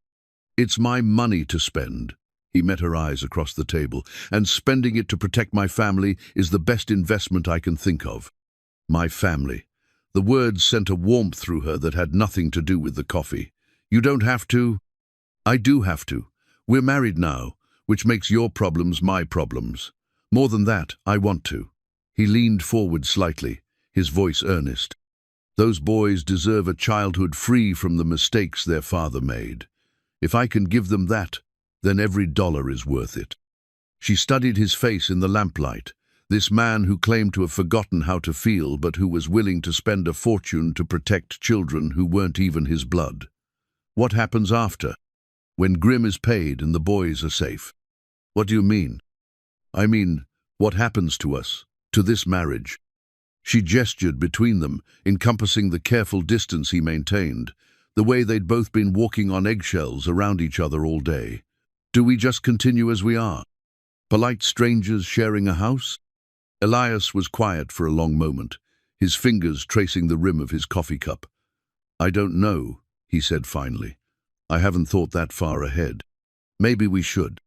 "It's my money to spend." He met her eyes across the table. "And spending it to protect my family is the best investment I can think of." "My family." The words sent a warmth through her that had nothing to do with the coffee. "You don't have to." "I do have to. We're married now, which makes your problems my problems. More than that, I want to." He leaned forward slightly, his voice earnest. "Those boys deserve a childhood free from the mistakes their father made. If I can give them that, then every dollar is worth it. She studied his face in the lamplight, this man who claimed to have forgotten how to feel but who was willing to spend a fortune to protect children who weren't even his blood. What happens after? When Grim is paid and the boys are safe? What do you mean? I mean, what happens to us, to this marriage? She gestured between them, encompassing the careful distance he maintained, the way they'd both been walking on eggshells around each other all day. Do we just continue as we are? Polite strangers sharing a house? Elias was quiet for a long moment, his fingers tracing the rim of his coffee cup. I don't know, he said finally. I haven't thought that far ahead. Maybe we should.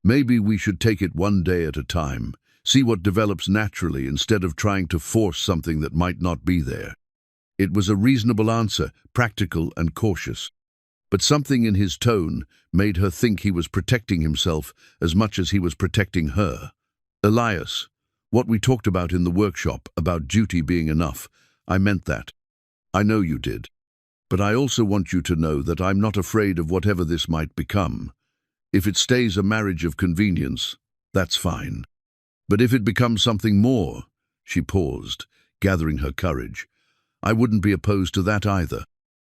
Maybe we should take it one day at a time, see what develops naturally instead of trying to force something that might not be there. It was a reasonable answer, practical and cautious. But something in his tone made her think he was protecting himself as much as he was protecting her. Elias, what we talked about in the workshop about duty being enough, I meant that. I know you did. But I also want you to know that I'm not afraid of whatever this might become. If it stays a marriage of convenience, that's fine. But if it becomes something more, she paused, gathering her courage, I wouldn't be opposed to that either.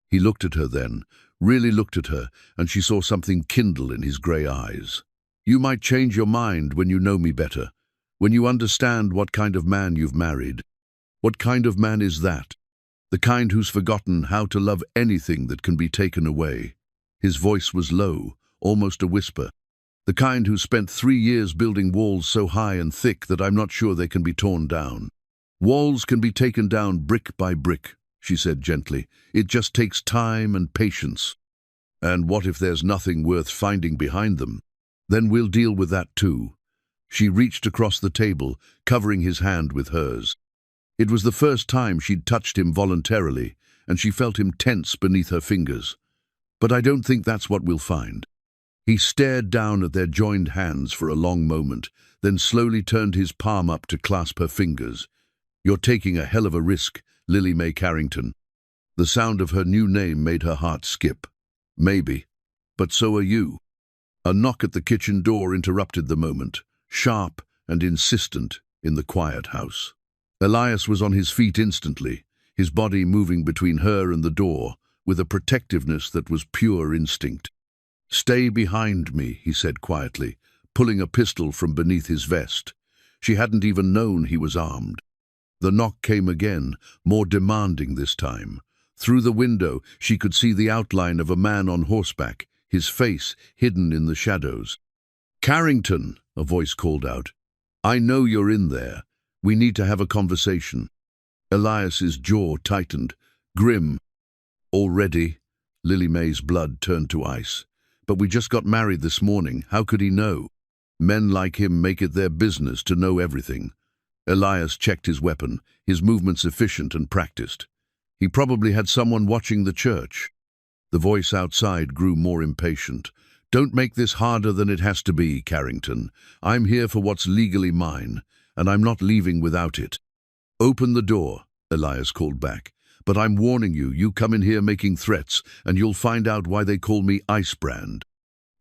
He looked at her then, really looked at her, and she saw something kindle in his grey eyes. You might change your mind when you know me better, when you understand what kind of man you've married. What kind of man is that? The kind who's forgotten how to love anything that can be taken away. His voice was low, almost a whisper. The kind who spent 3 years building walls so high and thick that I'm not sure they can be torn down. Walls can be taken down brick by brick, she said gently. It just takes time and patience. And what if there's nothing worth finding behind them? Then we'll deal with that too. She reached across the table, covering his hand with hers. It was the first time she'd touched him voluntarily, and she felt him tense beneath her fingers. But I don't think that's what we'll find. He stared down at their joined hands for a long moment, then slowly turned his palm up to clasp her fingers. You're taking a hell of a risk, Lily Mae Carrington. The sound of her new name made her heart skip. Maybe. But so are you. A knock at the kitchen door interrupted the moment, sharp and insistent in the quiet house. Elias was on his feet instantly, his body moving between her and the door, with a protectiveness that was pure instinct. Stay behind me, he said quietly, pulling a pistol from beneath his vest. She hadn't even known he was armed. The knock came again, more demanding this time. Through the window, she could see the outline of a man on horseback, his face hidden in the shadows. Carrington, a voice called out. I know you're in there. We need to have a conversation. Elias's jaw tightened. Grim. Already? Lily Mae's blood turned to ice. But we just got married this morning. How could he know? Men like him make it their business to know everything. Elias checked his weapon, his movements efficient and practiced. He probably had someone watching the church. The voice outside grew more impatient. Don't make this harder than it has to be, Carrington. I'm here for what's legally mine, and I'm not leaving without it. Open the door, Elias called back. But I'm warning you, you come in here making threats, and you'll find out why they call me Icebrand.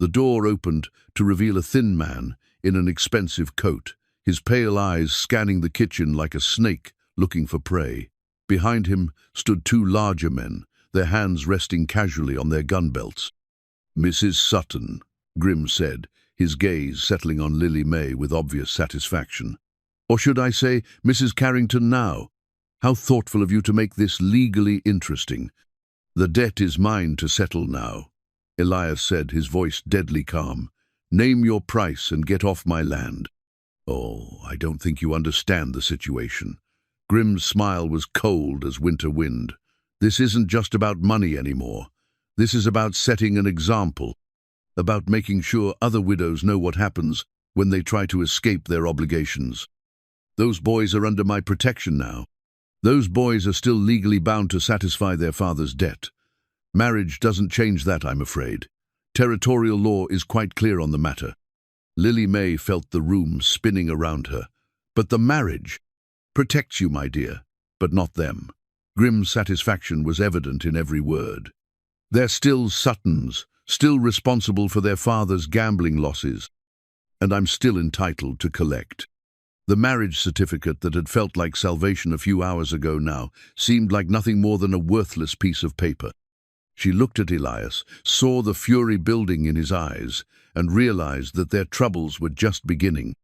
The door opened to reveal a thin man in an expensive coat, his pale eyes scanning the kitchen like a snake looking for prey. Behind him stood 2 larger men, their hands resting casually on their gun belts. Mrs. Sutton, Grim said, his gaze settling on Lily Mae with obvious satisfaction. Or should I say, Mrs. Carrington now? How thoughtful of you to make this legally interesting. The debt is mine to settle now, Elias said, his voice deadly calm. Name your price and get off my land. Oh, I don't think you understand the situation. Grim's smile was cold as winter wind. This isn't just about money anymore. This is about setting an example, about making sure other widows know what happens when they try to escape their obligations. Those boys are under my protection now. Those boys are still legally bound to satisfy their father's debt. Marriage doesn't change that, I'm afraid. Territorial law is quite clear on the matter. Lily Mae felt the room spinning around her. But the marriage protects you, my dear, but not them. Grim's satisfaction was evident in every word. They're still Suttons, still responsible for their father's gambling losses, and I'm still entitled to collect. The marriage certificate that had felt like salvation a few hours ago now seemed like nothing more than a worthless piece of paper. She looked at Elias, saw the fury building in his eyes, and realized that their troubles were just beginning.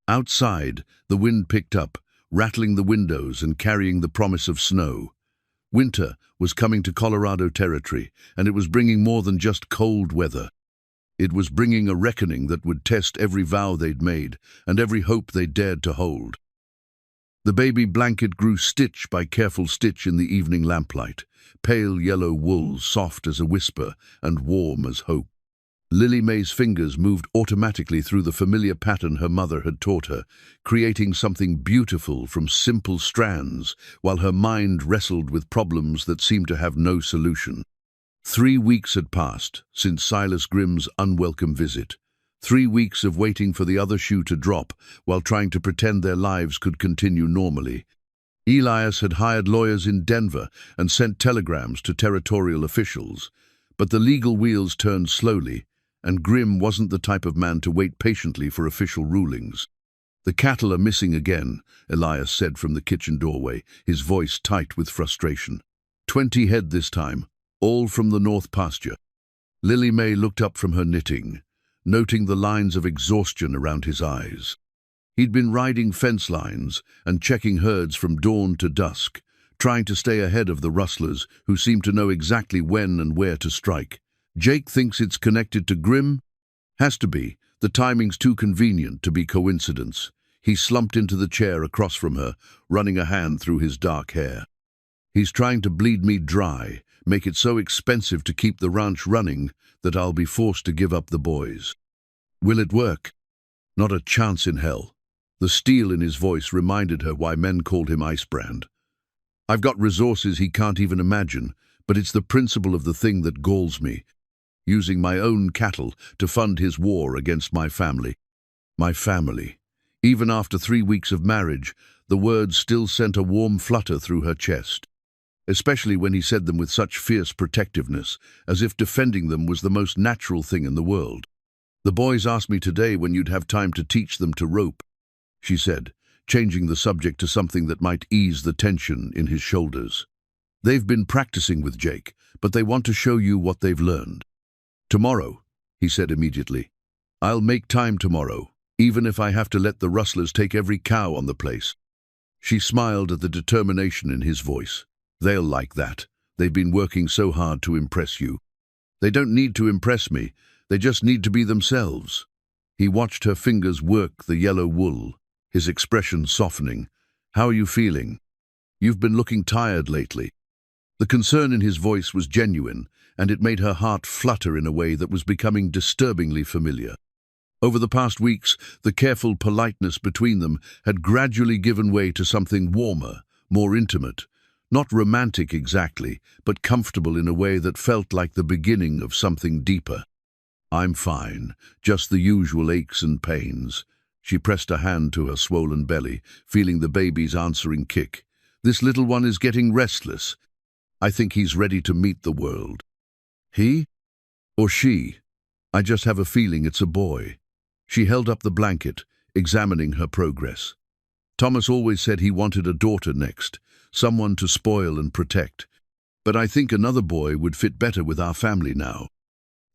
Outside, the wind picked up, rattling the windows and carrying the promise of snow. Winter was coming to Colorado territory, and it was bringing more than just cold weather. It was bringing a reckoning that would test every vow they'd made and every hope they dared to hold. The baby blanket grew stitch by careful stitch in the evening lamplight, pale yellow wool soft as a whisper and warm as hope. Lily May's fingers moved automatically through the familiar pattern her mother had taught her, creating something beautiful from simple strands, while her mind wrestled with problems that seemed to have no solution. 3 weeks had passed since Silas Grimm's unwelcome visit. 3 weeks of waiting for the other shoe to drop while trying to pretend their lives could continue normally. Elias had hired lawyers in Denver and sent telegrams to territorial officials, but the legal wheels turned slowly, and Grimm wasn't the type of man to wait patiently for official rulings. "The cattle are missing again," Elias said from the kitchen doorway, his voice tight with frustration. 20 head this time, all from the north pasture. Lily May looked up from her knitting, noting the lines of exhaustion around his eyes. He'd been riding fence lines and checking herds from dawn to dusk, trying to stay ahead of the rustlers who seemed to know exactly when and where to strike. "Jake thinks it's connected to Grimm? Has to be. The timing's too convenient to be coincidence." He slumped into the chair across from her, running a hand through his dark hair. "He's trying to bleed me dry, make it so expensive to keep the ranch running that I'll be forced to give up the boys. Will it work? Not a chance in hell." The steel in his voice reminded her why men called him Icebrand. "I've got resources he can't even imagine, but it's the principle of the thing that galls me. Using my own cattle to fund his war against my family. My family." Even after 3 weeks of marriage, the words still sent a warm flutter through her chest, especially when he said them with such fierce protectiveness, as if defending them was the most natural thing in the world. "The boys asked me today when you'd have time to teach them to rope," she said, changing the subject to something that might ease the tension in his shoulders. "They've been practicing with Jake, but they want to show you what they've learned." "Tomorrow," he said immediately. "I'll make time tomorrow, even if I have to let the rustlers take every cow on the place." She smiled at the determination in his voice. "They'll like that. They've been working so hard to impress you." "They don't need to impress me. They just need to be themselves." He watched her fingers work the yellow wool, his expression softening. "How are you feeling? You've been looking tired lately." The concern in his voice was genuine, and it made her heart flutter in a way that was becoming disturbingly familiar. Over the past weeks, the careful politeness between them had gradually given way to something warmer, more intimate. Not romantic exactly, but comfortable in a way that felt like the beginning of something deeper. "I'm fine, just the usual aches and pains." She pressed a hand to her swollen belly, feeling the baby's answering kick. "This little one is getting restless. I think he's ready to meet the world." "He? Or she? I just have a feeling it's a boy." She held up the blanket, examining her progress. "Thomas always said he wanted a daughter next, someone to spoil and protect. But I think another boy would fit better with our family now."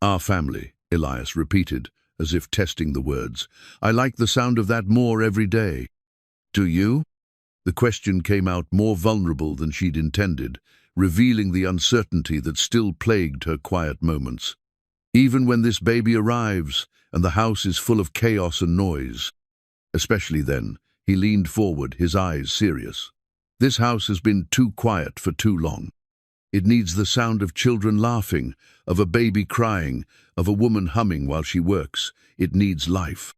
"Our family," Elias repeated, as if testing the words. "I like the sound of that more every day." "Do you?" The question came out more vulnerable than she'd intended, revealing the uncertainty that still plagued her quiet moments. "Even when this baby arrives, and the house is full of chaos and noise." "Especially then," he leaned forward, his eyes serious. "This house has been too quiet for too long. It needs the sound of children laughing, of a baby crying, of a woman humming while she works. It needs life.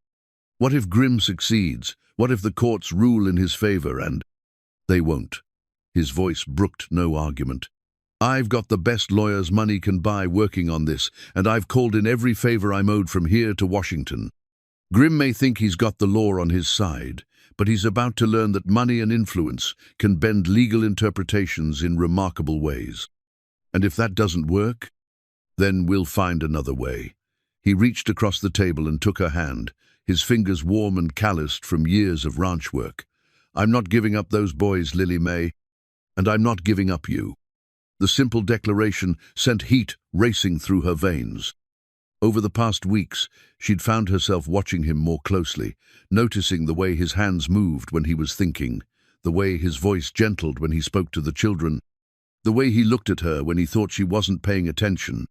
What if Grimm succeeds? What if the courts rule in his favor and—" "They won't." His voice brooked no argument. "I've got the best lawyers money can buy working on this, and I've called in every favor I'm owed from here to Washington. Grimm may think he's got the law on his side, but he's about to learn that money and influence can bend legal interpretations in remarkable ways. And if that doesn't work, Then we'll find another way. He reached across the table and took her hand, his fingers warm and calloused from years of ranch work. I'm not giving up those boys, Lily May, and I'm not giving up you. The simple declaration sent heat racing through her veins. Over the past weeks, she'd found herself watching him more closely, noticing the way his hands moved when he was thinking, the way his voice gentled when he spoke to the children, the way he looked at her when he thought she wasn't paying attention.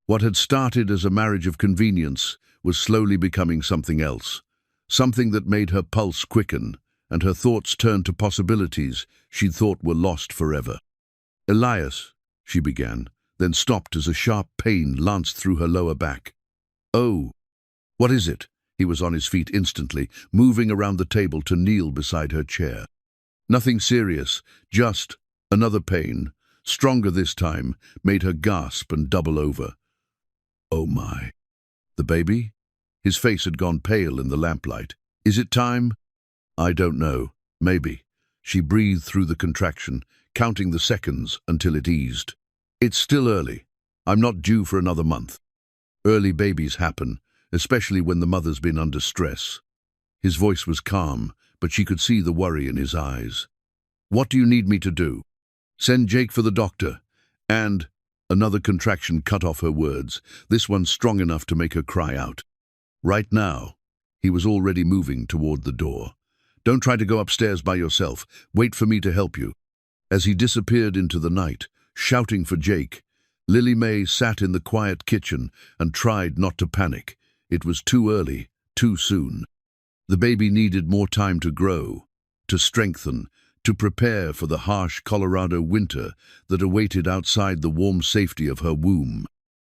What had started as a marriage of convenience was slowly becoming something else, something that made her pulse quicken and her thoughts turn to possibilities she'd thought were lost forever. Elias, she began, then stopped as a sharp pain lanced through her lower back. Oh, what is it? He was on his feet instantly, moving around the table to kneel beside her chair. Nothing serious, just another pain, stronger this time, made her gasp and double over. Oh my. The baby? His face had gone pale in the lamplight. Is it time? I don't know. Maybe. She breathed through the contraction, counting the seconds until it eased. It's still early. I'm not due for another month. Early babies happen, especially when the mother's been under stress. His voice was calm, but she could see the worry in his eyes. What do you need me to do? Send Jake for the doctor. And another contraction cut off her words, this one strong enough to make her cry out. Right now. He was already moving toward the door. Don't try to go upstairs by yourself. Wait for me to help you. As he disappeared into the night, shouting for Jake, Lily May sat in the quiet kitchen and tried not to panic. It was too early, too soon. The baby needed more time to grow, to strengthen, to prepare for the harsh Colorado winter that awaited outside the warm safety of her womb.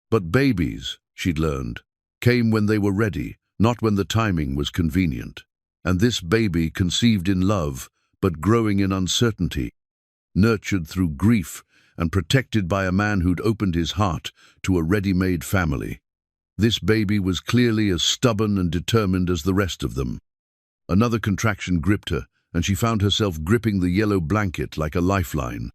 But babies, she'd learned, came when they were ready, not when the timing was convenient. And this baby, conceived in love, but growing in uncertainty, nurtured through grief and protected by a man who'd opened his heart to a ready-made family. This baby was clearly as stubborn and determined as the rest of them. Another contraction gripped her, and she found herself gripping the yellow blanket like a lifeline.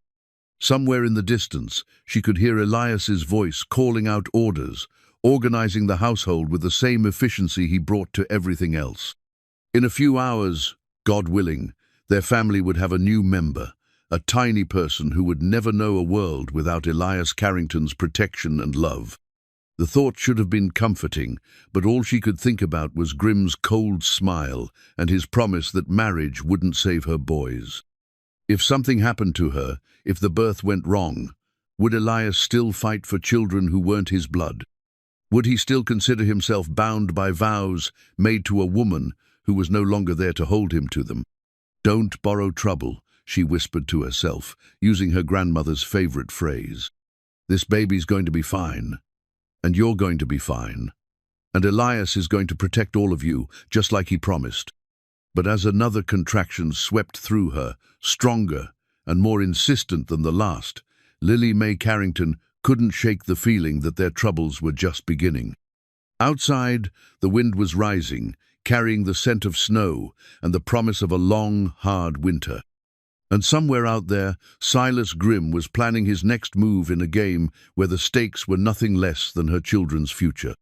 Somewhere in the distance, she could hear Elias's voice calling out orders, organizing the household with the same efficiency he brought to everything else. In a few hours, God willing, their family would have a new member, a tiny person who would never know a world without Elias Carrington's protection and love. The thought should have been comforting, but all she could think about was Grimm's cold smile and his promise that marriage wouldn't save her boys. If something happened to her, if the birth went wrong, would Elias still fight for children who weren't his blood? Would he still consider himself bound by vows made to a woman who was no longer there to hold him to them? Don't borrow trouble, she whispered to herself, using her grandmother's favorite phrase. This baby's going to be fine. And you're going to be fine. And Elias is going to protect all of you, just like he promised. But as another contraction swept through her, stronger and more insistent than the last, Lily May Carrington couldn't shake the feeling that their troubles were just beginning. Outside, the wind was rising, carrying the scent of snow and the promise of a long, hard winter. And somewhere out there, Silas Grimm was planning his next move in a game where the stakes were nothing less than her children's future.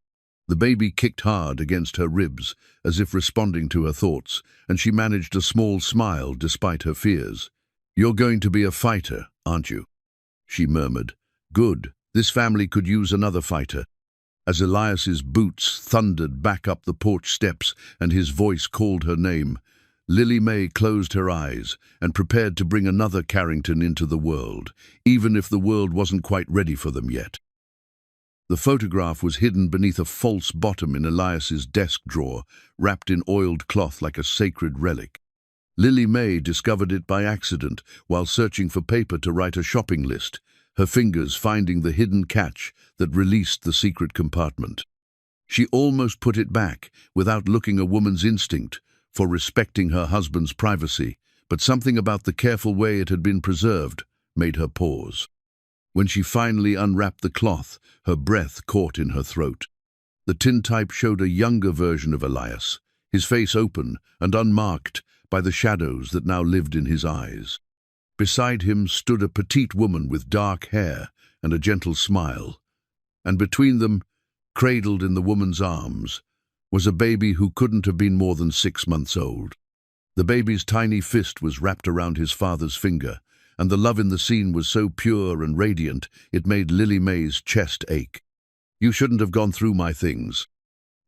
The baby kicked hard against her ribs, as if responding to her thoughts, and she managed a small smile despite her fears. "You're going to be a fighter, aren't you?" she murmured. "Good. This family could use another fighter." As Elias's boots thundered back up the porch steps and his voice called her name, Lily May closed her eyes and prepared to bring another Carrington into the world, even if the world wasn't quite ready for them yet. The photograph was hidden beneath a false bottom in Elias's desk drawer, wrapped in oiled cloth like a sacred relic. Lily May discovered it by accident while searching for paper to write a shopping list, her fingers finding the hidden catch that released the secret compartment. She almost put it back without looking a woman's instinct for respecting her husband's privacy, but something about the careful way it had been preserved made her pause. When she finally unwrapped the cloth, her breath caught in her throat. The tintype showed a younger version of Elias, his face open and unmarked by the shadows that now lived in his eyes. Beside him stood a petite woman with dark hair and a gentle smile. And between them, cradled in the woman's arms, was a baby who couldn't have been more than 6 months old. The baby's tiny fist was wrapped around his father's finger, and the love in the scene was so pure and radiant it made Lily May's chest ache. "You shouldn't have gone through my things."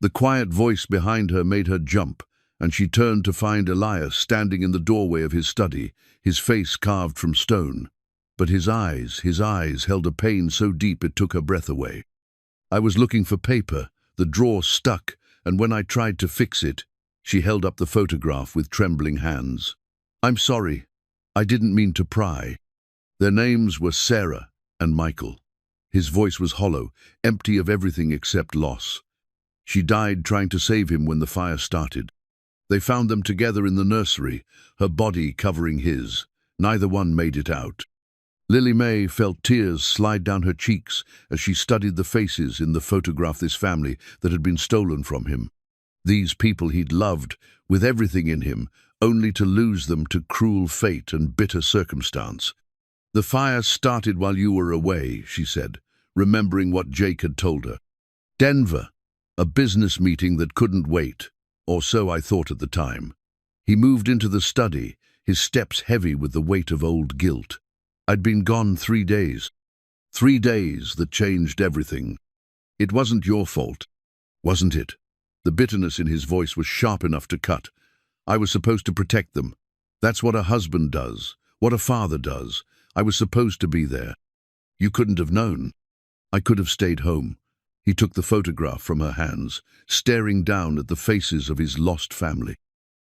The quiet voice behind her made her jump, and she turned to find Elias standing in the doorway of his study, his face carved from stone. But his eyes held a pain so deep it took her breath away. "I was looking for paper. The drawer stuck, and when I tried to fix it," she held up the photograph with trembling hands. "I'm sorry. I didn't mean to pry." Their names were Sarah and Michael. His voice was hollow, empty of everything except loss. She died trying to save him when the fire started. They found them together in the nursery, her body covering his. Neither one made it out. Lily May felt tears slide down her cheeks as she studied the faces in the photograph this family that had been stolen from him. These people he'd loved, with everything in him, only to lose them to cruel fate and bitter circumstance. "The fire started while you were away," she said, remembering what Jake had told her. "Denver, a business meeting that couldn't wait, or so I thought at the time." He moved into the study, his steps heavy with the weight of old guilt. "I'd been gone 3 days. 3 days that changed everything. It wasn't your fault, wasn't it?" The bitterness in his voice was sharp enough to cut. "I was supposed to protect them. That's what a husband does, what a father does. I was supposed to be there. You couldn't have known. I could have stayed home." He took the photograph from her hands, staring down at the faces of his lost family.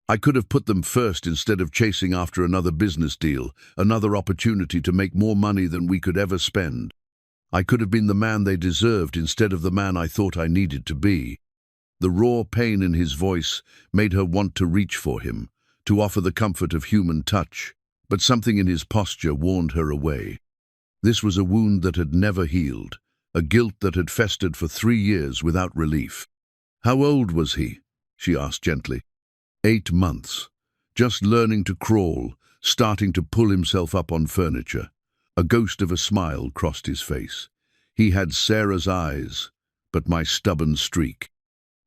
"I could have put them first instead of chasing after another business deal, another opportunity to make more money than we could ever spend. I could have been the man they deserved instead of the man I thought I needed to be." The raw pain in his voice made her want to reach for him, to offer the comfort of human touch, but something in his posture warned her away. This was a wound that had never healed, a guilt that had festered for 3 years without relief. "How old was he?" she asked gently. 8 months, just learning to crawl, starting to pull himself up on furniture. A ghost of a smile crossed his face. "He had Sarah's eyes, but my stubborn streak.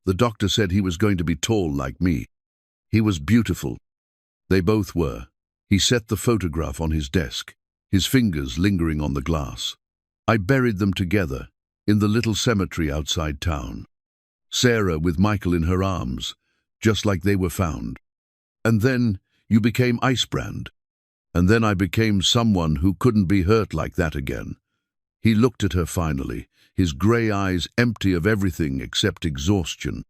The doctor said he was going to be tall like me. He was beautiful." They both were. He set the photograph on his desk, his fingers lingering on the glass. "I buried them together, in the little cemetery outside town. Sarah with Michael in her arms, just like they were found. And then you became Icebrand. And then I became someone who couldn't be hurt like that again." He looked at her finally, his grey eyes empty of everything except exhaustion.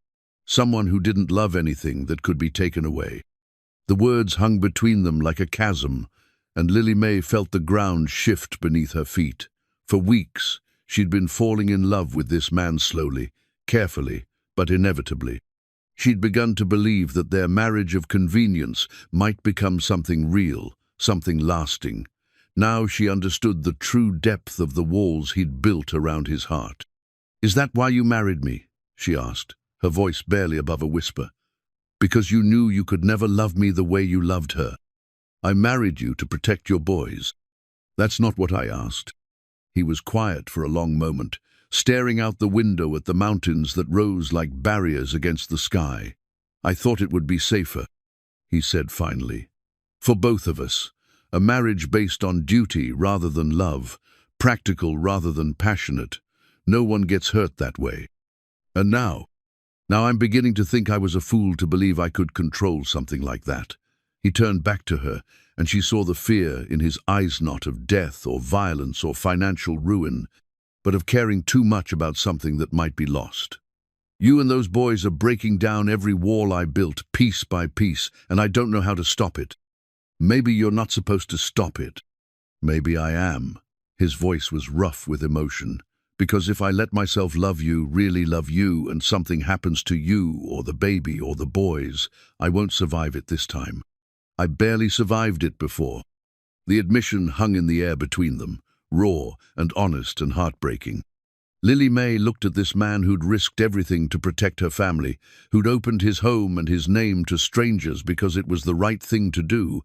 Someone who didn't love anything that could be taken away. The words hung between them like a chasm, and Lily May felt the ground shift beneath her feet. For weeks, she'd been falling in love with this man slowly, carefully, but inevitably. She'd begun to believe that their marriage of convenience might become something real, something lasting. Now she understood the true depth of the walls he'd built around his heart. "Is that why you married me?" she asked, her voice barely above a whisper. "Because you knew you could never love me the way you loved her. I married you to protect your boys." "That's not what I asked." He was quiet for a long moment, staring out the window at the mountains that rose like barriers against the sky. "I thought it would be safer," he said finally. "For both of us. A marriage based on duty rather than love, practical rather than passionate. No one gets hurt that way. And now I'm beginning to think I was a fool to believe I could control something like that." He turned back to her, and she saw the fear in his eyes, not of death or violence or financial ruin, but of caring too much about something that might be lost. "You and those boys are breaking down every wall I built, piece by piece, and I don't know how to stop it." "Maybe you're not supposed to stop it." "Maybe I am." His voice was rough with emotion. "Because if I let myself love you, really love you, and something happens to you or the baby or the boys, I won't survive it this time. I barely survived it before." The admission hung in the air between them, raw and honest and heartbreaking. Lily May looked at this man who'd risked everything to protect her family, who'd opened his home and his name to strangers because it was the right thing to do.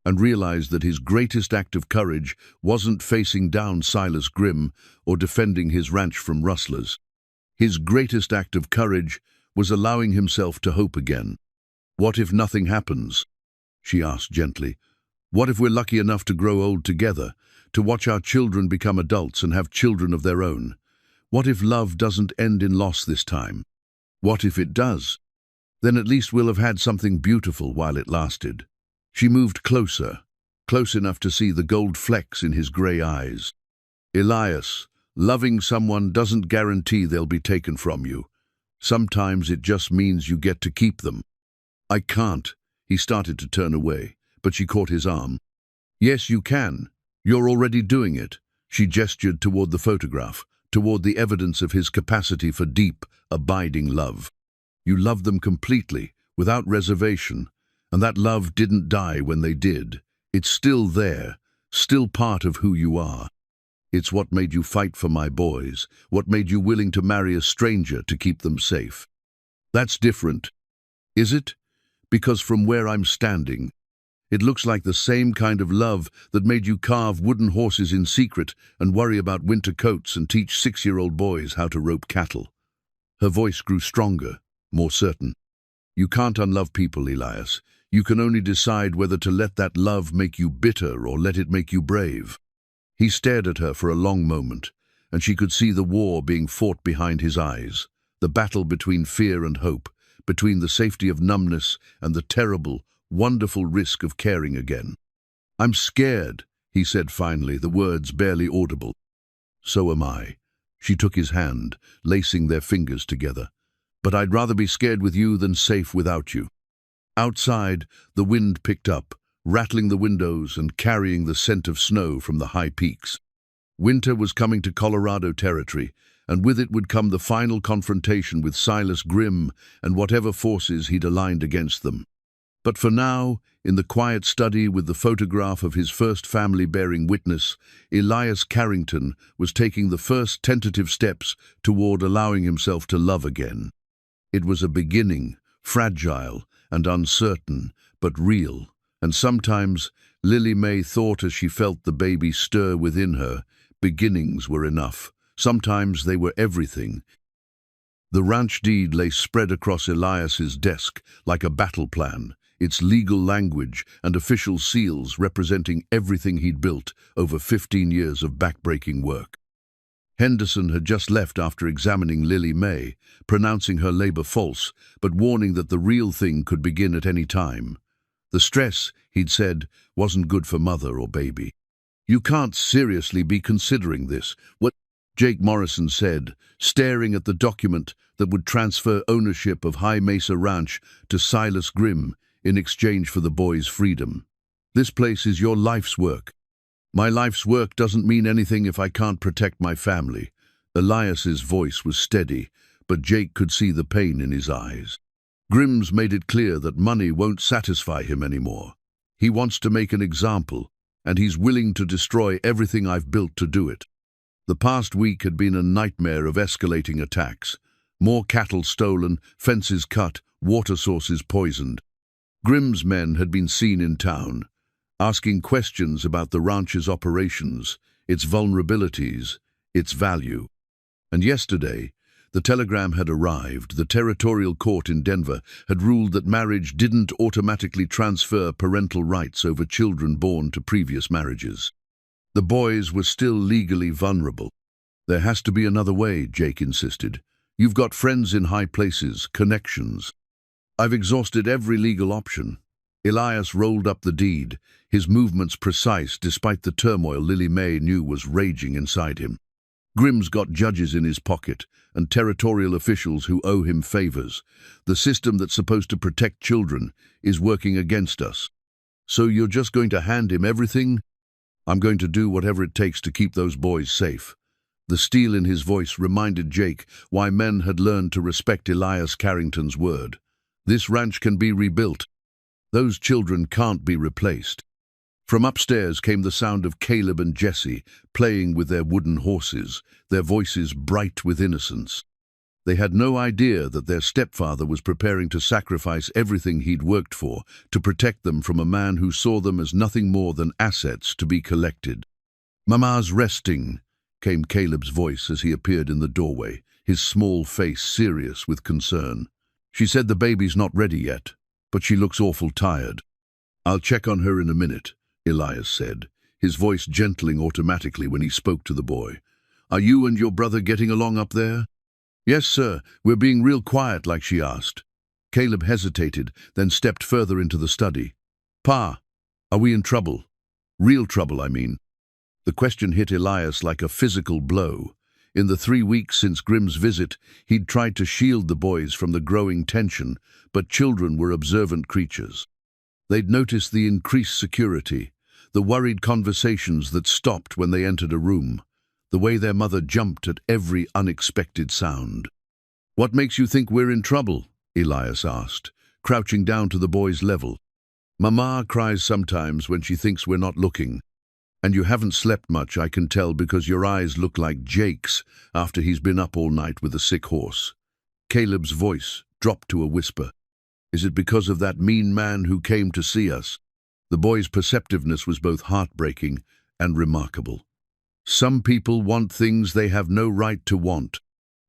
and realized that his greatest act of courage wasn't facing down Silas Grimm or defending his ranch from rustlers. His greatest act of courage was allowing himself to hope again. "What if nothing happens?" she asked gently. "What if we're lucky enough to grow old together, to watch our children become adults and have children of their own? What if love doesn't end in loss this time? What if it does? Then at least we'll have had something beautiful while it lasted." She moved closer, close enough to see the gold flecks in his grey eyes. "Elias, loving someone doesn't guarantee they'll be taken from you. Sometimes it just means you get to keep them." "I can't." He started to turn away, but she caught his arm. "Yes, you can. You're already doing it." She gestured toward the photograph, toward the evidence of his capacity for deep, abiding love. "You love them completely, without reservation, and that love didn't die when they did. It's still there, still part of who you are. It's what made you fight for my boys, what made you willing to marry a stranger to keep them safe." "That's different." "Is it? Because from where I'm standing, it looks like the same kind of love that made you carve wooden horses in secret and worry about winter coats and teach 6-year-old boys how to rope cattle." Her voice grew stronger, more certain. "You can't unlove people, Elias. You can only decide whether to let that love make you bitter or let it make you brave." He stared at her for a long moment, and she could see the war being fought behind his eyes, the battle between fear and hope, between the safety of numbness and the terrible, wonderful risk of caring again. "I'm scared," he said finally, the words barely audible. "So am I." She took his hand, lacing their fingers together. "But I'd rather be scared with you than safe without you." Outside, the wind picked up, rattling the windows and carrying the scent of snow from the high peaks. Winter was coming to Colorado territory, and with it would come the final confrontation with Silas Grimm and whatever forces he'd aligned against them. But for now, in the quiet study with the photograph of his first family bearing witness, Elias Carrington was taking the first tentative steps toward allowing himself to love again. It was a beginning, fragile and uncertain, but real, and sometimes, Lily May thought as she felt the baby stir within her, beginnings were enough. Sometimes they were everything. The ranch deed lay spread across Elias's desk like a battle plan, its legal language and official seals representing everything he'd built over 15 years of backbreaking work. Henderson had just left after examining Lily May, pronouncing her labor false, but warning that the real thing could begin at any time. The stress, he'd said, wasn't good for mother or baby. "You can't seriously be considering this," what Jake Morrison said, staring at the document that would transfer ownership of High Mesa Ranch to Silas Grimm in exchange for the boys' freedom. "This place is your life's work." "My life's work doesn't mean anything if I can't protect my family." Elias's voice was steady, but Jake could see the pain in his eyes. "Grimm's made it clear that money won't satisfy him anymore. He wants to make an example, and he's willing to destroy everything I've built to do it." The past week had been a nightmare of escalating attacks. More cattle stolen, fences cut, water sources poisoned. Grimm's men had been seen in town, asking questions about the ranch's operations, its vulnerabilities, its value. And yesterday, the telegram had arrived. The territorial court in Denver had ruled that marriage didn't automatically transfer parental rights over children born to previous marriages. The boys were still legally vulnerable. "There has to be another way," Jake insisted. "You've got friends in high places, connections." "I've exhausted every legal option." Elias rolled up the deed, his movements precise despite the turmoil Lily May knew was raging inside him. "Grimm's got judges in his pocket and territorial officials who owe him favors. The system that's supposed to protect children is working against us. So you're just going to hand him everything?" "I'm going to do whatever it takes to keep those boys safe." The steel in his voice reminded Jake why men had learned to respect Elias Carrington's word. "This ranch can be rebuilt. Those children can't be replaced." From upstairs came the sound of Caleb and Jesse playing with their wooden horses, their voices bright with innocence. They had no idea that their stepfather was preparing to sacrifice everything he'd worked for to protect them from a man who saw them as nothing more than assets to be collected. "Mama's resting," came Caleb's voice as he appeared in the doorway, his small face serious with concern. "She said the baby's not ready yet, but she looks awful tired." "I'll check on her in a minute," Elias said, his voice gentling automatically when he spoke to the boy. "Are you and your brother getting along up there?" "Yes, sir. We're being real quiet like she asked." Caleb hesitated, then stepped further into the study. "Pa, are we in trouble? Real trouble, I mean." The question hit Elias like a physical blow. In the 3 weeks since Grimm's visit, he'd tried to shield the boys from the growing tension, but children were observant creatures. They'd noticed the increased security, the worried conversations that stopped when they entered a room, the way their mother jumped at every unexpected sound. "What makes you think we're in trouble?" Elias asked, crouching down to the boy's level. "Mama cries sometimes when she thinks we're not looking. And you haven't slept much, I can tell, because your eyes look like Jake's after he's been up all night with a sick horse." Caleb's voice dropped to a whisper. "Is it because of that mean man who came to see us?" The boy's perceptiveness was both heartbreaking and remarkable. "Some people want things they have no right to want,"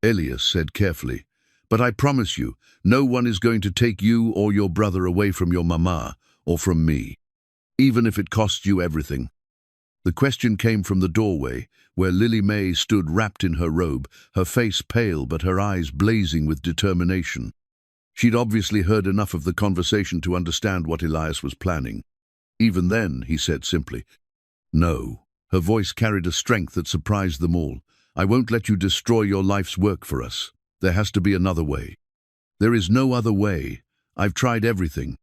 Elias said carefully. "But I promise you, no one is going to take you or your brother away from your mama or from me, even if it costs you everything." The question came from the doorway, where Lily May stood wrapped in her robe, her face pale but her eyes blazing with determination. She'd obviously heard enough of the conversation to understand what Elias was planning. "Even then," he said simply, "no." Her voice carried a strength that surprised them all. "I won't let you destroy your life's work for us. There has to be another way." "There is no other way. I've tried everything."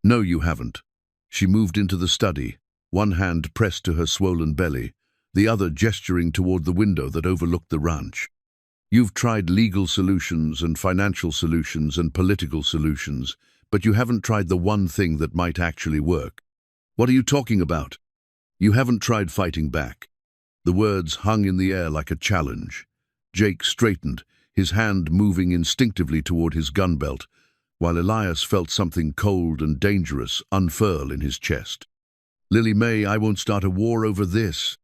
"No, you haven't." She moved into the study, one hand pressed to her swollen belly, the other gesturing toward the window that overlooked the ranch. "You've tried legal solutions and financial solutions and political solutions, but you haven't tried the one thing that might actually work." "What are you talking about?" "You haven't tried fighting back." The words hung in the air like a challenge. Jake straightened, his hand moving instinctively toward his gun belt, while Elias felt something cold and dangerous unfurl in his chest. "Lily May, I won't start a war over this."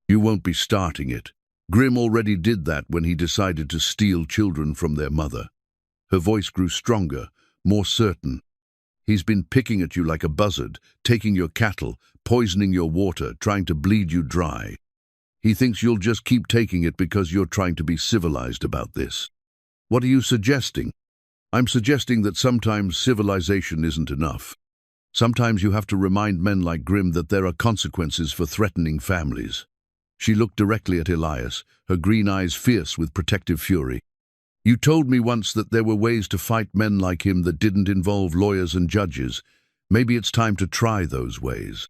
"You won't be starting it. Grimm already did that when he decided to steal children from their mother." Her voice grew stronger, more certain. "He's been picking at you like a buzzard, taking your cattle, poisoning your water, trying to bleed you dry. He thinks you'll just keep taking it because you're trying to be civilized about this." "What are you suggesting?" "I'm suggesting that sometimes civilization isn't enough. Sometimes you have to remind men like Grimm that there are consequences for threatening families." She looked directly at Elias, her green eyes fierce with protective fury. "You told me once that there were ways to fight men like him that didn't involve lawyers and judges. Maybe it's time to try those ways."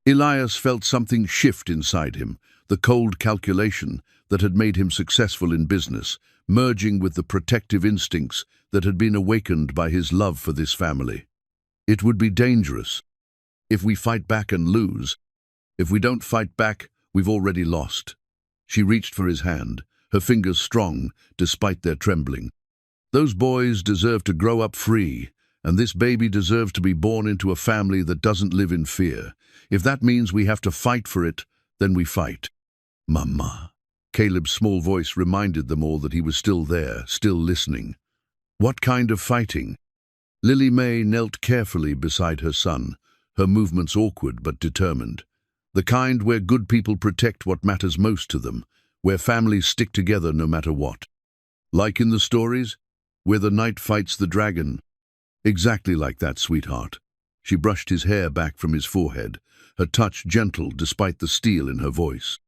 Elias felt something shift inside him, the cold calculation that had made him successful in business, merging with the protective instincts that had been awakened by his love for this family. "It would be dangerous. If we fight back and lose. If we don't fight back, we've already lost." She reached for his hand, her fingers strong, despite their trembling. "Those boys deserve to grow up free, and this baby deserves to be born into a family that doesn't live in fear. If that means we have to fight for it, then we fight." "Mama." Caleb's small voice reminded them all that he was still there, still listening. "What kind of fighting?" Lily May knelt carefully beside her son, her movements awkward but determined. "The kind where good people protect what matters most to them, where families stick together no matter what. Like in the stories, where the knight fights the dragon." "Exactly like that, sweetheart." She brushed his hair back from his forehead, her touch gentle despite the steel in her voice.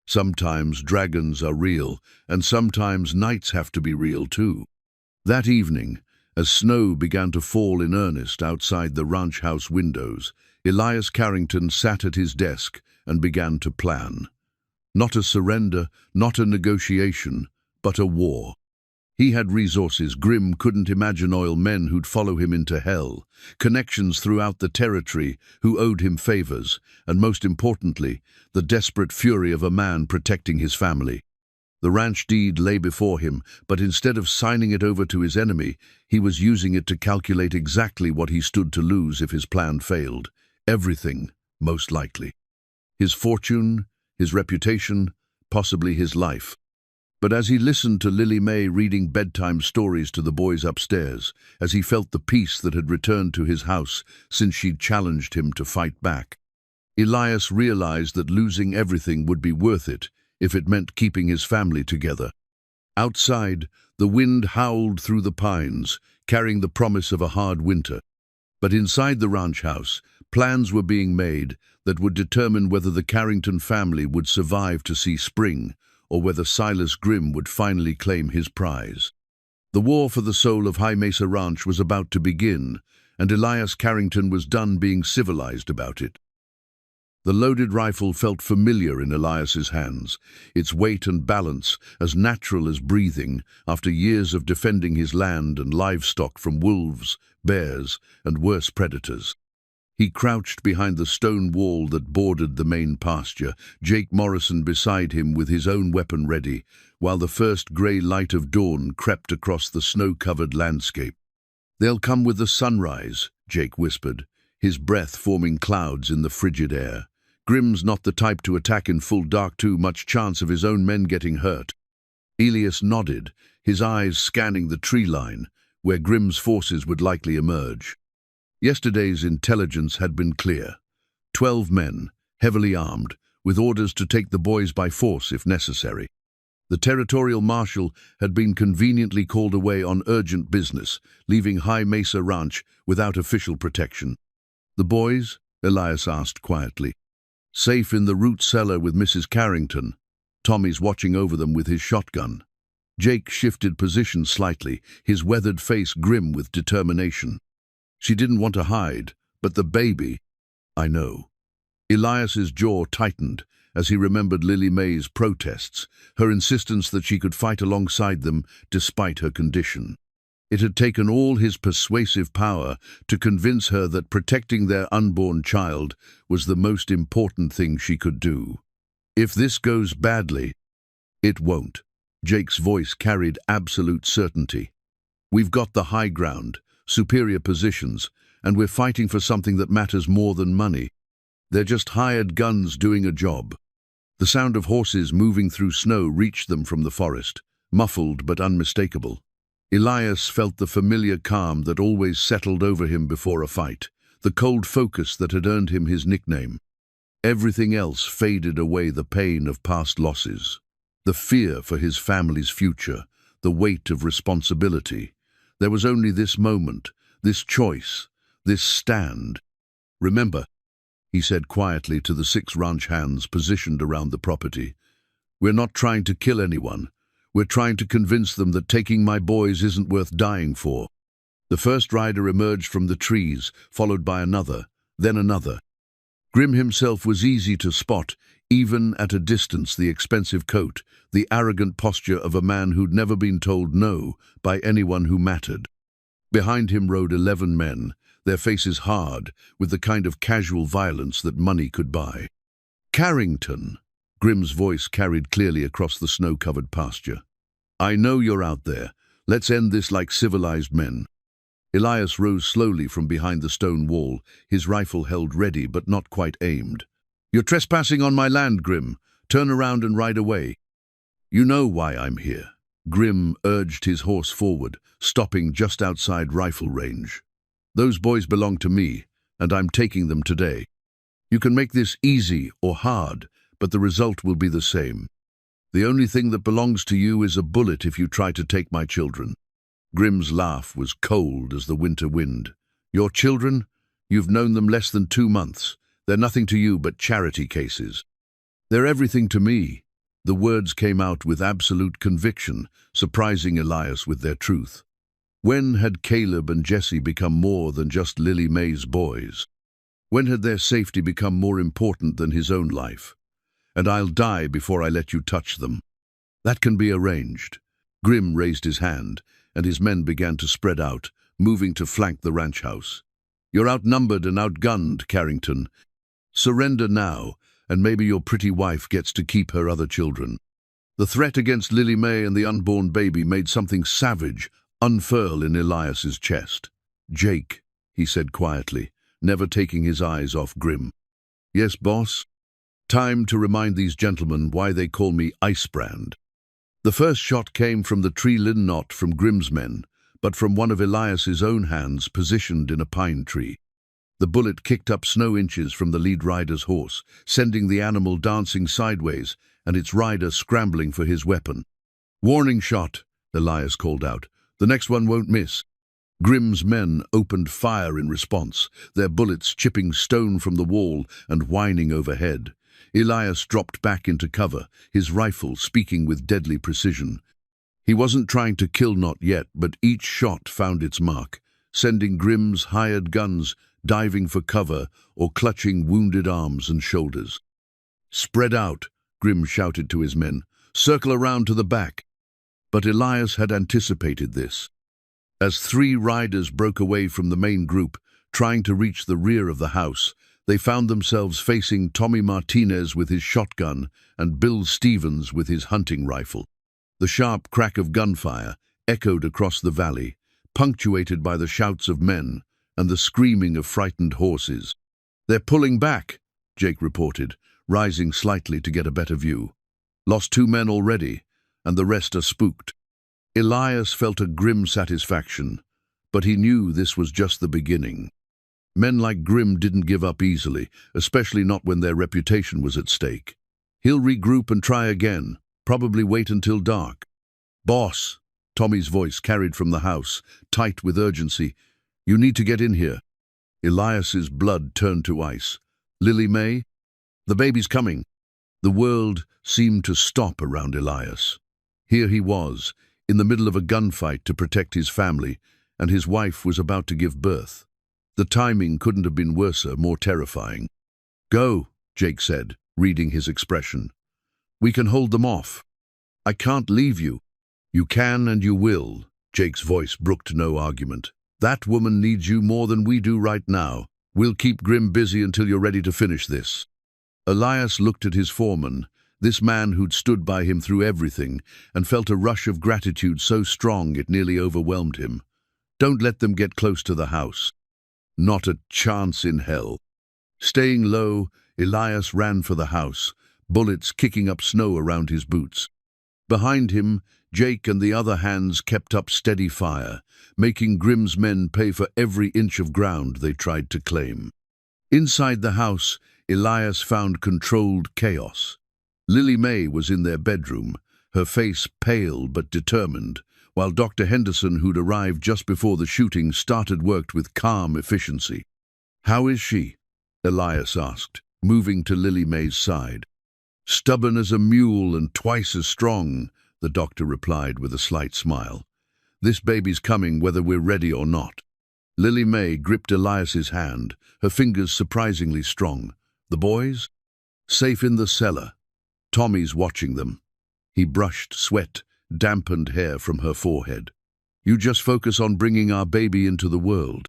"Sometimes dragons are real, and sometimes knights have to be real too." That evening, as snow began to fall in earnest outside the ranch house windows, Elias Carrington sat at his desk and began to plan. Not a surrender, not a negotiation, but a war. He had resources Grimm couldn't imagine, oil men who'd follow him into hell, connections throughout the territory who owed him favors, and most importantly, the desperate fury of a man protecting his family. The ranch deed lay before him, but instead of signing it over to his enemy, he was using it to calculate exactly what he stood to lose if his plan failed. Everything, most likely. His fortune, his reputation, possibly his life. But as he listened to Lily May reading bedtime stories to the boys upstairs, as he felt the peace that had returned to his house since she'd challenged him to fight back, Elias realized that losing everything would be worth it if it meant keeping his family together. Outside, the wind howled through the pines, carrying the promise of a hard winter. But inside the ranch house, plans were being made that would determine whether the Carrington family would survive to see spring, or whether Silas Grimm would finally claim his prize. The war for the soul of High Mesa Ranch was about to begin, and Elias Carrington was done being civilized about it. The loaded rifle felt familiar in Elias's hands, its weight and balance as natural as breathing after years of defending his land and livestock from wolves, bears, and worse predators. He crouched behind the stone wall that bordered the main pasture, Jake Morrison beside him with his own weapon ready, while the first grey light of dawn crept across the snow-covered landscape. "They'll come with the sunrise," Jake whispered, his breath forming clouds in the frigid air. "Grimm's not the type to attack in full dark, too much chance of his own men getting hurt." Elias nodded, his eyes scanning the tree line, where Grimm's forces would likely emerge. Yesterday's intelligence had been clear. 12 men, heavily armed, with orders to take the boys by force if necessary. The territorial marshal had been conveniently called away on urgent business, leaving High Mesa Ranch without official protection. "The boys?" Elias asked quietly. "Safe in the root cellar with Mrs. Carrington. Tommy's watching over them with his shotgun." Jake shifted position slightly, his weathered face grim with determination. "She didn't want to hide, but the baby—" "I know." Elias's jaw tightened as he remembered Lily May's protests, her insistence that she could fight alongside them despite her condition. It had taken all his persuasive power to convince her that protecting their unborn child was the most important thing she could do. "If this goes badly—" "It won't." Jake's voice carried absolute certainty. "We've got the high ground, superior positions, and we're fighting for something that matters more than money. They're just hired guns doing a job." The sound of horses moving through snow reached them from the forest, muffled but unmistakable. Elias felt the familiar calm that always settled over him before a fight, the cold focus that had earned him his nickname. Everything else faded away, the pain of past losses, the fear for his family's future, the weight of responsibility. There was only this moment, this choice, this stand. "Remember," he said quietly to the 6 ranch hands positioned around the property, "we're not trying to kill anyone. We're trying to convince them that taking my boys isn't worth dying for." The first rider emerged from the trees, followed by another, then another. Grimm himself was easy to spot, even at a distance, the expensive coat, the arrogant posture of a man who'd never been told no by anyone who mattered. Behind him rode 11 men, their faces hard, with the kind of casual violence that money could buy. "Carrington," Grimm's voice carried clearly across the snow-covered pasture. "I know you're out there. Let's end this like civilized men." Elias rose slowly from behind the stone wall, his rifle held ready but not quite aimed. "You're trespassing on my land, Grimm. Turn around and ride away." "You know why I'm here." Grimm urged his horse forward, stopping just outside rifle range. "Those boys belong to me, and I'm taking them today. You can make this easy or hard, but the result will be the same. The only thing that belongs to you is a bullet if you try to take my children." Grimm's laugh was cold as the winter wind. "Your children? You've known them less than 2 months. They're nothing to you but charity cases." "They're everything to me." The words came out with absolute conviction, surprising Elias with their truth. When had Caleb and Jesse become more than just Lily May's boys? When had their safety become more important than his own life? "And I'll die before I let you touch them." "That can be arranged." Grimm raised his hand, and his men began to spread out, moving to flank the ranch house. "You're outnumbered and outgunned, Carrington. Surrender now, and maybe your pretty wife gets to keep her other children." The threat against Lily May and the unborn baby made something savage unfurl in Elias's chest. "Jake," he said quietly, never taking his eyes off Grim. "Yes, boss? Time to remind these gentlemen why they call me Icebrand." The first shot came from the tree-lin not from Grim's men, but from one of Elias's own hands positioned in a pine tree. The bullet kicked up snow inches from the lead rider's horse, sending the animal dancing sideways and its rider scrambling for his weapon. "Warning shot," Elias called out. "The next one won't miss." Grim's men opened fire in response, their bullets chipping stone from the wall and whining overhead. Elias dropped back into cover, his rifle speaking with deadly precision. He wasn't trying to kill not yet, but each shot found its mark, sending Grim's hired guns diving for cover or clutching wounded arms and shoulders. "Spread out," Grim shouted to his men. "Circle around to the back." But Elias had anticipated this. As three riders broke away from the main group, trying to reach the rear of the house, they found themselves facing Tommy Martinez with his shotgun and Bill Stevens with his hunting rifle. The sharp crack of gunfire echoed across the valley, punctuated by the shouts of men and the screaming of frightened horses. "They're pulling back," Jake reported, rising slightly to get a better view. "Lost 2 men already, and the rest are spooked." Elias felt a grim satisfaction, but he knew this was just the beginning. Men like Grim didn't give up easily, especially not when their reputation was at stake. He'll regroup and try again, probably wait until dark. "Boss," Tommy's voice carried from the house, tight with urgency, "you need to get in here." Elias's blood turned to ice. "Lily May? The baby's coming." The world seemed to stop around Elias. Here he was, in the middle of a gunfight to protect his family, and his wife was about to give birth. The timing couldn't have been worse, more terrifying. "Go," Jake said, reading his expression. "We can hold them off." "I can't leave you." "You can and you will," Jake's voice brooked no argument. "That woman needs you more than we do right now. We'll keep Grim busy until you're ready to finish this." Elias looked at his foreman, this man who'd stood by him through everything, and felt a rush of gratitude so strong it nearly overwhelmed him. "Don't let them get close to the house." "Not a chance in hell." Staying low, Elias ran for the house, bullets kicking up snow around his boots. Behind him, Jake and the other hands kept up steady fire, making Grim's men pay for every inch of ground they tried to claim. Inside the house, Elias found controlled chaos. Lily May was in their bedroom, her face pale but determined, while Dr. Henderson, who'd arrived just before the shooting started, worked with calm efficiency. "How is she?" Elias asked, moving to Lily May's side. "Stubborn as a mule and twice as strong," the doctor replied with a slight smile. "This baby's coming whether we're ready or not." Lily May gripped Elias's hand, her fingers surprisingly strong. "The boys?" "Safe in the cellar. Tommy's watching them." He brushed sweat, dampened hair from her forehead. "You just focus on bringing our baby into the world."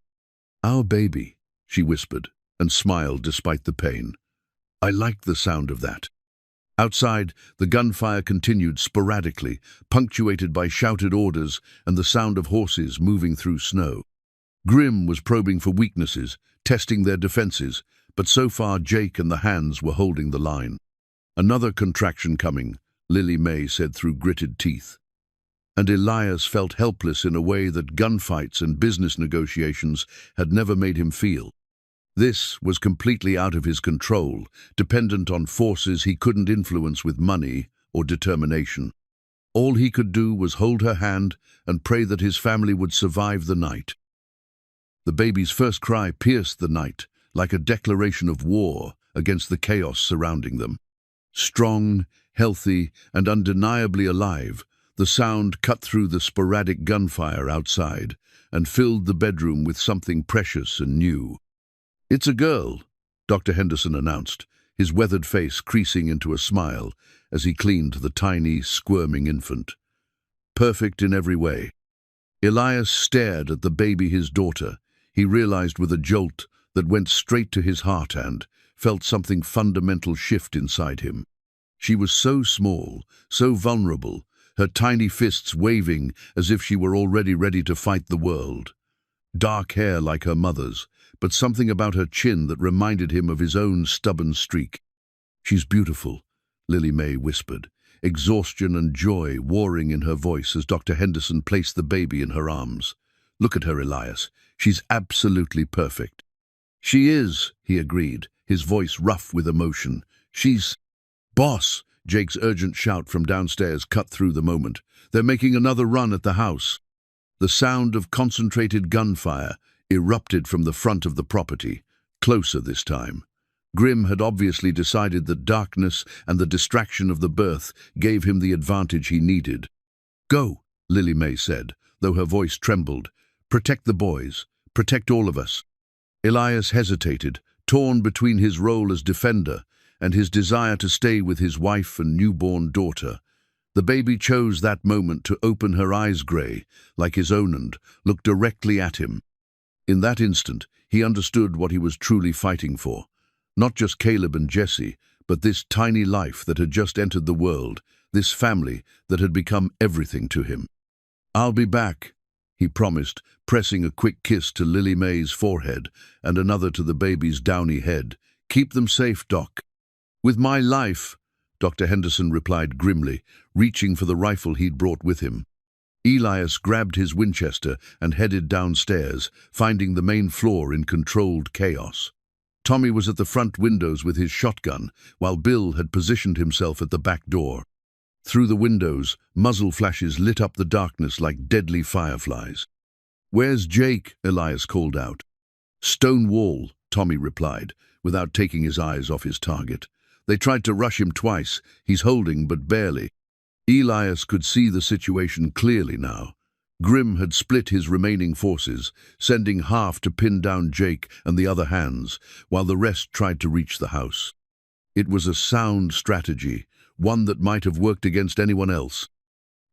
"Our baby," she whispered, and smiled despite the pain. I liked the sound of that. Outside, the gunfire continued sporadically, punctuated by shouted orders and the sound of horses moving through snow. Grim was probing for weaknesses, testing their defenses, but so far Jake and the hands were holding the line. "Another contraction coming," Lily May said through gritted teeth. And Elias felt helpless in a way that gunfights and business negotiations had never made him feel. This was completely out of his control, dependent on forces he couldn't influence with money or determination. All he could do was hold her hand and pray that his family would survive the night. The baby's first cry pierced the night, like a declaration of war against the chaos surrounding them. Strong, healthy, and undeniably alive, the sound cut through the sporadic gunfire outside and filled the bedroom with something precious and new. "It's a girl," Dr. Henderson announced, his weathered face creasing into a smile as he cleaned the tiny, squirming infant. "Perfect in every way." Elias stared at the baby, his daughter. He realized with a jolt that went straight to his heart and felt something fundamental shift inside him. She was so small, so vulnerable, her tiny fists waving as if she were already ready to fight the world. Dark hair like her mother's, but something about her chin that reminded him of his own stubborn streak. "She's beautiful," Lily May whispered, exhaustion and joy warring in her voice as Dr. Henderson placed the baby in her arms. "Look at her, Elias. She's absolutely perfect." "She is," he agreed, his voice rough with emotion. "She's—" "Boss!" Jake's urgent shout from downstairs cut through the moment. "They're making another run at the house." The sound of concentrated gunfire erupted from the front of the property, closer this time. Grim had obviously decided that darkness and the distraction of the birth gave him the advantage he needed. "Go," Lily May said, though her voice trembled. "Protect the boys. Protect all of us." Elias hesitated, torn between his role as defender and his desire to stay with his wife and newborn daughter. The baby chose that moment to open her eyes grey, like his own, and look directly at him. In that instant, he understood what he was truly fighting for. Not just Caleb and Jesse, but this tiny life that had just entered the world, this family that had become everything to him. "I'll be back," he promised, pressing a quick kiss to Lily May's forehead and another to the baby's downy head. "Keep them safe, Doc." "With my life," Dr. Henderson replied grimly, reaching for the rifle he'd brought with him. Elias grabbed his Winchester and headed downstairs, finding the main floor in controlled chaos. Tommy was at the front windows with his shotgun, while Bill had positioned himself at the back door. Through the windows, muzzle flashes lit up the darkness like deadly fireflies. "Where's Jake?" Elias called out. "Stone wall," Tommy replied, without taking his eyes off his target. "They tried to rush him twice. He's holding, but barely." Elias could see the situation clearly now. Grim had split his remaining forces, sending half to pin down Jake and the other hands, while the rest tried to reach the house. It was a sound strategy, one that might have worked against anyone else.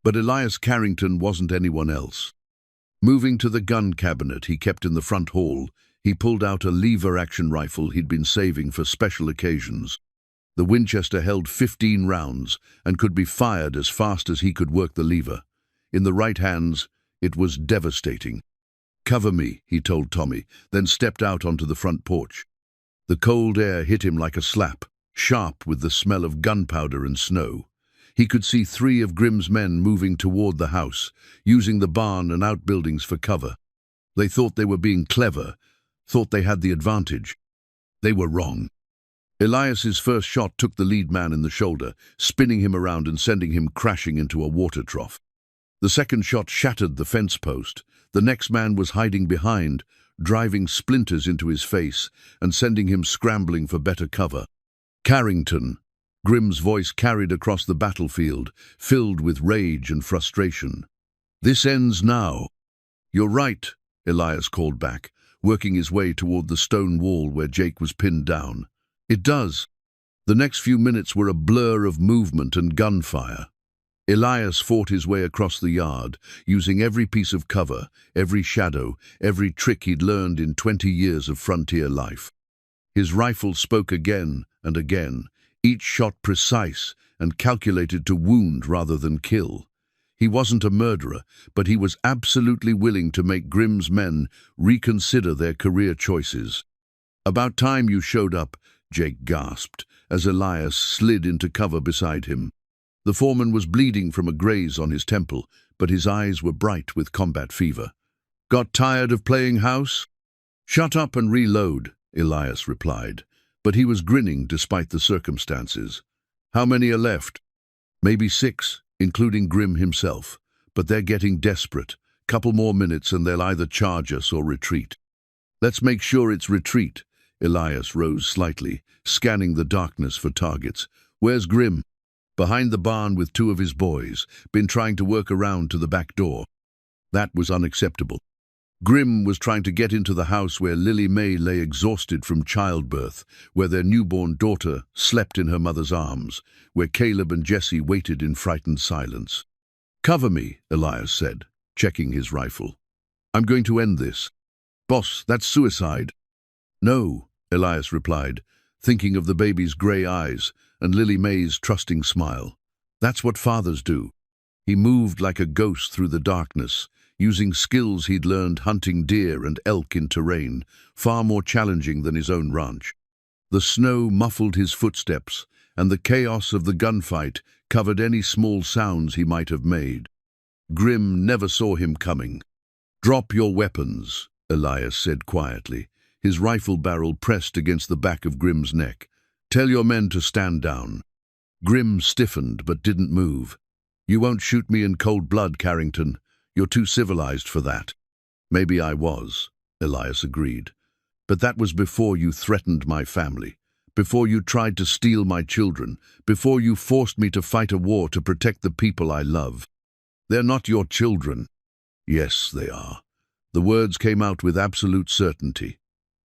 But Elias Carrington wasn't anyone else. Moving to the gun cabinet he kept in the front hall, he pulled out a lever-action rifle he'd been saving for special occasions. The Winchester held 15 rounds and could be fired as fast as he could work the lever. In the right hands, it was devastating. "Cover me," he told Tommy, then stepped out onto the front porch. The cold air hit him like a slap, sharp with the smell of gunpowder and snow. He could see 3 of Grim's men moving toward the house, using the barn and outbuildings for cover. They thought they were being clever, thought they had the advantage. They were wrong. Elias's first shot took the lead man in the shoulder, spinning him around and sending him crashing into a water trough. The second shot shattered the fence post. The next man was hiding behind, driving splinters into his face and sending him scrambling for better cover. "Carrington," Grim's voice carried across the battlefield, filled with rage and frustration. "This ends now." "You're right," Elias called back, working his way toward the stone wall where Jake was pinned down. "It does." The next few minutes were a blur of movement and gunfire. Elias fought his way across the yard, using every piece of cover, every shadow, every trick he'd learned in 20 years of frontier life. His rifle spoke again and again, each shot precise and calculated to wound rather than kill. He wasn't a murderer, but he was absolutely willing to make Grim's men reconsider their career choices. "About time you showed up," Jake gasped, as Elias slid into cover beside him. The foreman was bleeding from a graze on his temple, but his eyes were bright with combat fever. "Got tired of playing house?" "Shut up and reload," Elias replied, but he was grinning despite the circumstances. "How many are left?" "Maybe 6, including Grim himself, but they're getting desperate. Couple more minutes and they'll either charge us or retreat." "Let's make sure it's retreat." Elias rose slightly, scanning the darkness for targets. "Where's Grim?" "Behind the barn with 2 of his boys, been trying to work around to the back door." That was unacceptable. Grim was trying to get into the house where Lily May lay exhausted from childbirth, where their newborn daughter slept in her mother's arms, where Caleb and Jesse waited in frightened silence. "Cover me," Elias said, checking his rifle. "I'm going to end this." "Boss, that's suicide." "No," Elias replied, thinking of the baby's grey eyes and Lily May's trusting smile. That's what fathers do. He moved like a ghost through the darkness, using skills he'd learned hunting deer and elk in terrain, far more challenging than his own ranch. The snow muffled his footsteps, and the chaos of the gunfight covered any small sounds he might have made. Grim never saw him coming. "Drop your weapons," Elias said quietly, his rifle barrel pressed against the back of Grim's neck. "Tell your men to stand down." Grim stiffened but didn't move. "You won't shoot me in cold blood, Carrington. You're too civilized for that." "Maybe I was," Elias agreed. "But that was before you threatened my family, before you tried to steal my children, before you forced me to fight a war to protect the people I love. They're not your children." "Yes, they are." The words came out with absolute certainty.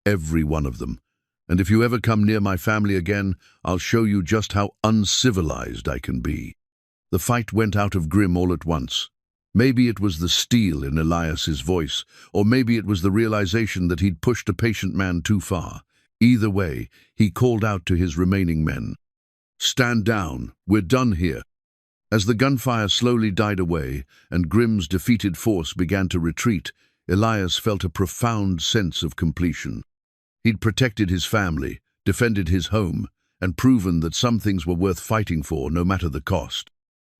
"Every one of them. And if you ever come near my family again, I'll show you just how uncivilized I can be." The fight went out of Grim all at once. Maybe it was the steel in Elias's voice, or maybe it was the realization that he'd pushed a patient man too far. Either way, he called out to his remaining men. "Stand down. We're done here." As the gunfire slowly died away and Grim's defeated force began to retreat, Elias felt a profound sense of completion. He'd protected his family, defended his home, and proven that some things were worth fighting for, no matter the cost.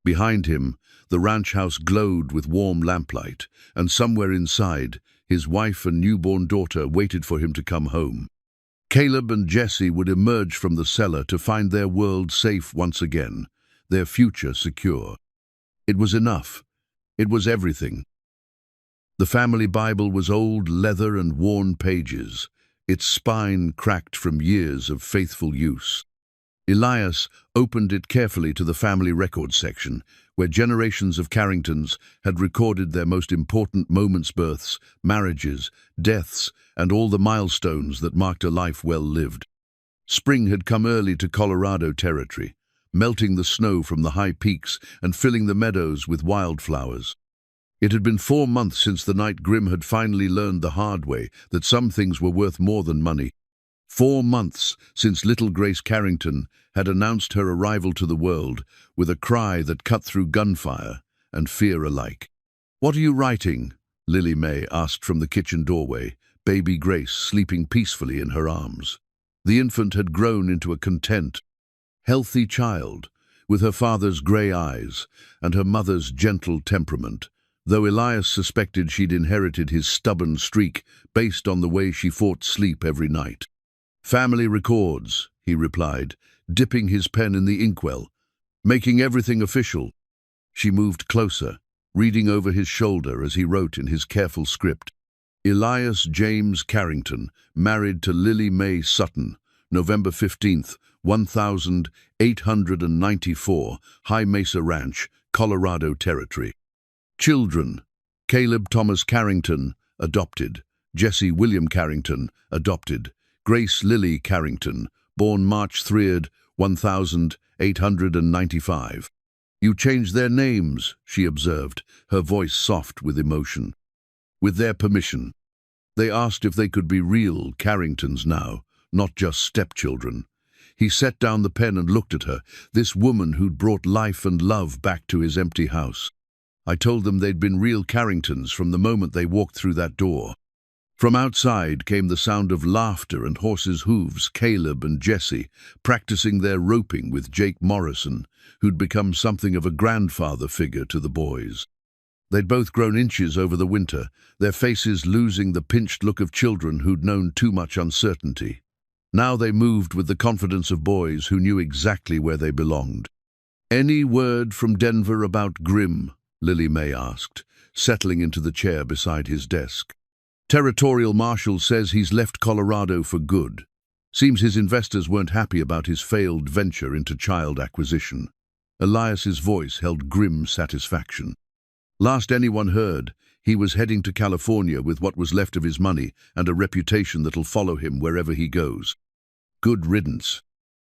Behind him, the ranch house glowed with warm lamplight, and somewhere inside, his wife and newborn daughter waited for him to come home. Caleb and Jesse would emerge from the cellar to find their world safe once again, their future secure. It was enough. It was everything. The family Bible was old leather and worn pages, its spine cracked from years of faithful use. Elias opened it carefully to the family record section, where generations of Carringtons had recorded their most important moments: births, marriages, deaths, and all the milestones that marked a life well lived. Spring had come early to Colorado territory, melting the snow from the high peaks and filling the meadows with wildflowers. It had been 4 months since the night Grim had finally learned the hard way that some things were worth more than money. 4 months since little Grace Carrington had announced her arrival to the world with a cry that cut through gunfire and fear alike. "What are you writing?" Lily May asked from the kitchen doorway, baby Grace sleeping peacefully in her arms. The infant had grown into a content, healthy child, with her father's grey eyes and her mother's gentle temperament, though Elias suspected she'd inherited his stubborn streak based on the way she fought sleep every night. "Family records," he replied, dipping his pen in the inkwell, "making everything official." She moved closer, reading over his shoulder as he wrote in his careful script. "Elias James Carrington, married to Lily May Sutton, November 15th, 1894, High Mesa Ranch, Colorado Territory. Children: Caleb Thomas Carrington, adopted; Jesse William Carrington, adopted; Grace Lily Carrington, born March 3rd, 1895. "You changed their names," she observed, her voice soft with emotion. "With their permission. They asked if they could be real Carringtons now, not just stepchildren." He set down the pen and looked at her, this woman who'd brought life and love back to his empty house. "I told them they'd been real Carringtons from the moment they walked through that door." From outside came the sound of laughter and horses' hooves, Caleb and Jesse practicing their roping with Jake Morrison, who'd become something of a grandfather figure to the boys. They'd both grown inches over the winter, their faces losing the pinched look of children who'd known too much uncertainty. Now they moved with the confidence of boys who knew exactly where they belonged. "Any word from Denver about Grim?" Lily May asked, settling into the chair beside his desk. "Territorial Marshal says he's left Colorado for good. Seems his investors weren't happy about his failed venture into child acquisition." Elias's voice held grim satisfaction. "Last anyone heard, he was heading to California with what was left of his money and a reputation that'll follow him wherever he goes. Good riddance."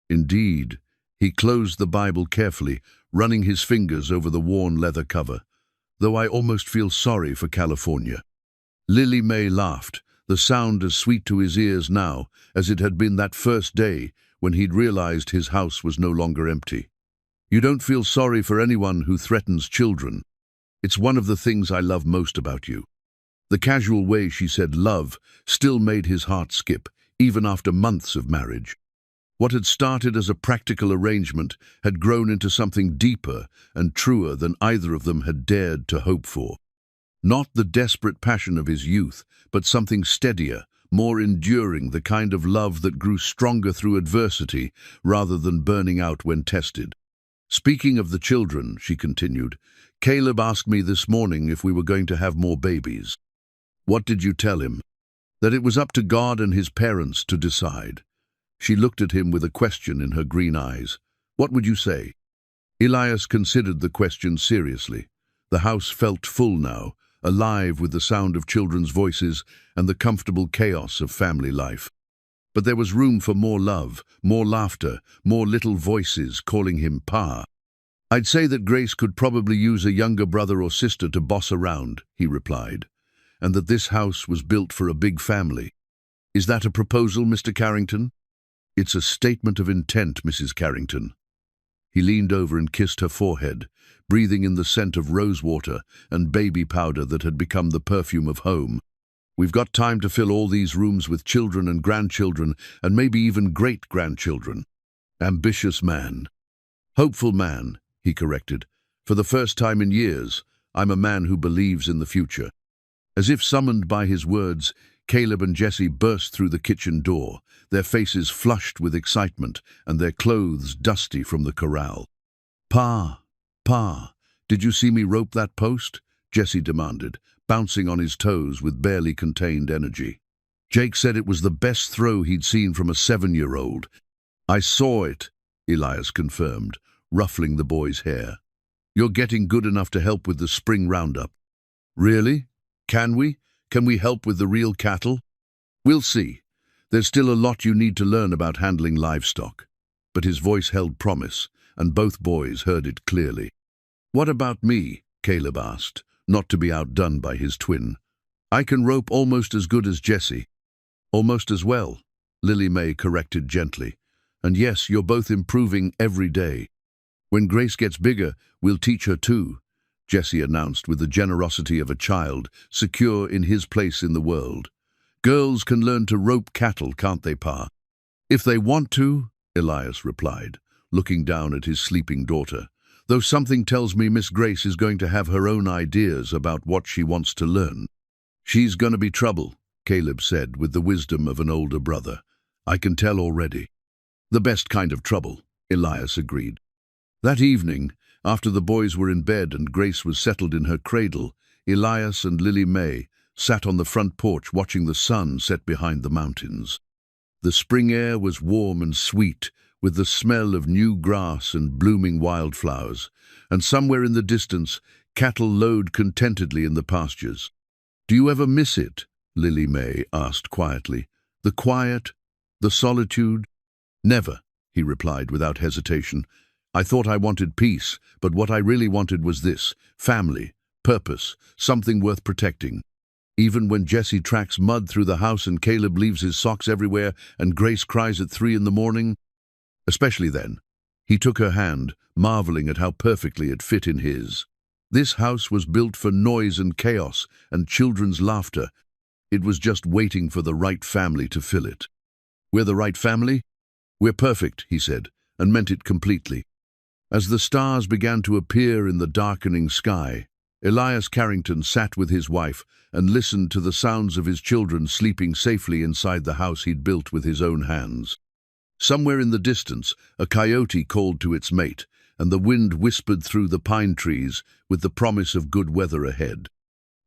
Indeed. He closed the Bible carefully, running his fingers over the worn leather cover. "Though I almost feel sorry for California." Lily May laughed, the sound as sweet to his ears now as it had been that first day when he'd realized his house was no longer empty. "You don't feel sorry for anyone who threatens children. It's one of the things I love most about you." The casual way she said love still made his heart skip, even after months of marriage. What had started as a practical arrangement had grown into something deeper and truer than either of them had dared to hope for. Not the desperate passion of his youth, but something steadier, more enduring, the kind of love that grew stronger through adversity rather than burning out when tested. "Speaking of the children," she continued, "Caleb asked me this morning if we were going to have more babies." "What did you tell him?" "That it was up to God and his parents to decide." She looked at him with a question in her green eyes. "What would you say?" Elias considered the question seriously. The house felt full now, alive with the sound of children's voices and the comfortable chaos of family life. But there was room for more love, more laughter, more little voices calling him Pa. "I'd say that Grace could probably use a younger brother or sister to boss around," he replied, "and that this house was built for a big family." "Is that a proposal, Mr. Carrington?" "It's a statement of intent, Mrs. Carrington." He leaned over and kissed her forehead, breathing in the scent of rosewater and baby powder that had become the perfume of home. "We've got time to fill all these rooms with children and grandchildren and maybe even great-grandchildren." "Ambitious man." "Hopeful man," he corrected. "For the first time in years, I'm a man who believes in the future." As if summoned by his words, Caleb and Jesse burst through the kitchen door, their faces flushed with excitement and their clothes dusty from the corral. Pa, did you see me rope that post?" Jesse demanded, bouncing on his toes with barely contained energy. Jake said it was the best throw he'd seen from a 7-year-old. "I saw it," Elias confirmed, ruffling the boy's hair. "You're getting good enough to help with the spring roundup." "Really? Can we? Can we help with the real cattle?" "We'll see. There's still a lot you need to learn about handling livestock." But his voice held promise, and both boys heard it clearly. "What about me?" Caleb asked, not to be outdone by his twin. "I can rope almost as good as Jesse." "Almost as well," Lily Mae corrected gently. "And yes, you're both improving every day. When Grace gets bigger, we'll teach her too," Jesse announced with the generosity of a child, secure in his place in the world. "Girls can learn to rope cattle, can't they, Pa?" "If they want to," Elias replied, looking down at his sleeping daughter, "though something tells me Miss Grace is going to have her own ideas about what she wants to learn." "She's going to be trouble," Caleb said with the wisdom of an older brother. "I can tell already." "The best kind of trouble," Elias agreed. That evening, after the boys were in bed and Grace was settled in her cradle, Elias and Lily Mae sat on the front porch watching the sun set behind the mountains. The spring air was warm and sweet, with the smell of new grass and blooming wildflowers, and somewhere in the distance, cattle lowed contentedly in the pastures. "Do you ever miss it?" Lily Mae asked quietly. "The quiet, the solitude?" "Never," he replied without hesitation. "I thought I wanted peace, but what I really wanted was this: family, purpose, something worth protecting. Even when Jesse tracks mud through the house and Caleb leaves his socks everywhere and Grace cries at 3 in the morning, especially then." He took her hand, marveling at how perfectly it fit in his. This house was built for noise and chaos and children's laughter. It was just waiting for the right family to fill it. "We're the right family? We're perfect," he said, and meant it completely. As the stars began to appear in the darkening sky, Elias Carrington sat with his wife and listened to the sounds of his children sleeping safely inside the house he'd built with his own hands. Somewhere in the distance, a coyote called to its mate, and the wind whispered through the pine trees with the promise of good weather ahead.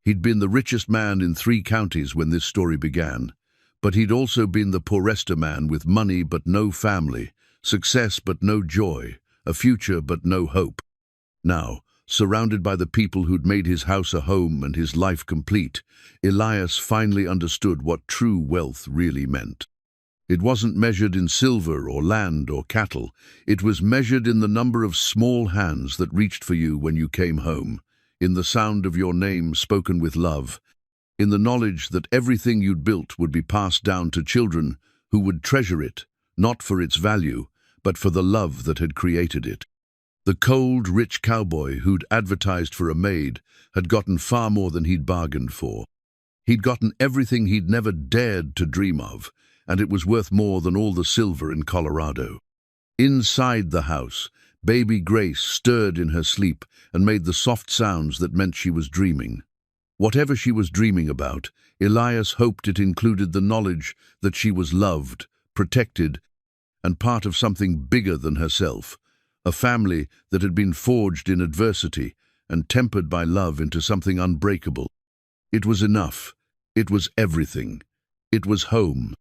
He'd been the richest man in 3 counties when this story began, but he'd also been the poorester man with money but no family, success but no joy, a future but no hope. Now, surrounded by the people who'd made his house a home and his life complete, Elias finally understood what true wealth really meant. It wasn't measured in silver or land or cattle. It was measured in the number of small hands that reached for you when you came home, in the sound of your name spoken with love, in the knowledge that everything you'd built would be passed down to children who would treasure it, not for its value, but for the love that had created it. The cold, rich cowboy who'd advertised for a maid had gotten far more than he'd bargained for. He'd gotten everything he'd never dared to dream of, and it was worth more than all the silver in Colorado. Inside the house, baby Grace stirred in her sleep and made the soft sounds that meant she was dreaming. Whatever she was dreaming about, Elias hoped it included the knowledge that she was loved, protected, and part of something bigger than herself, a family that had been forged in adversity and tempered by love into something unbreakable. It was enough. It was everything. It was home.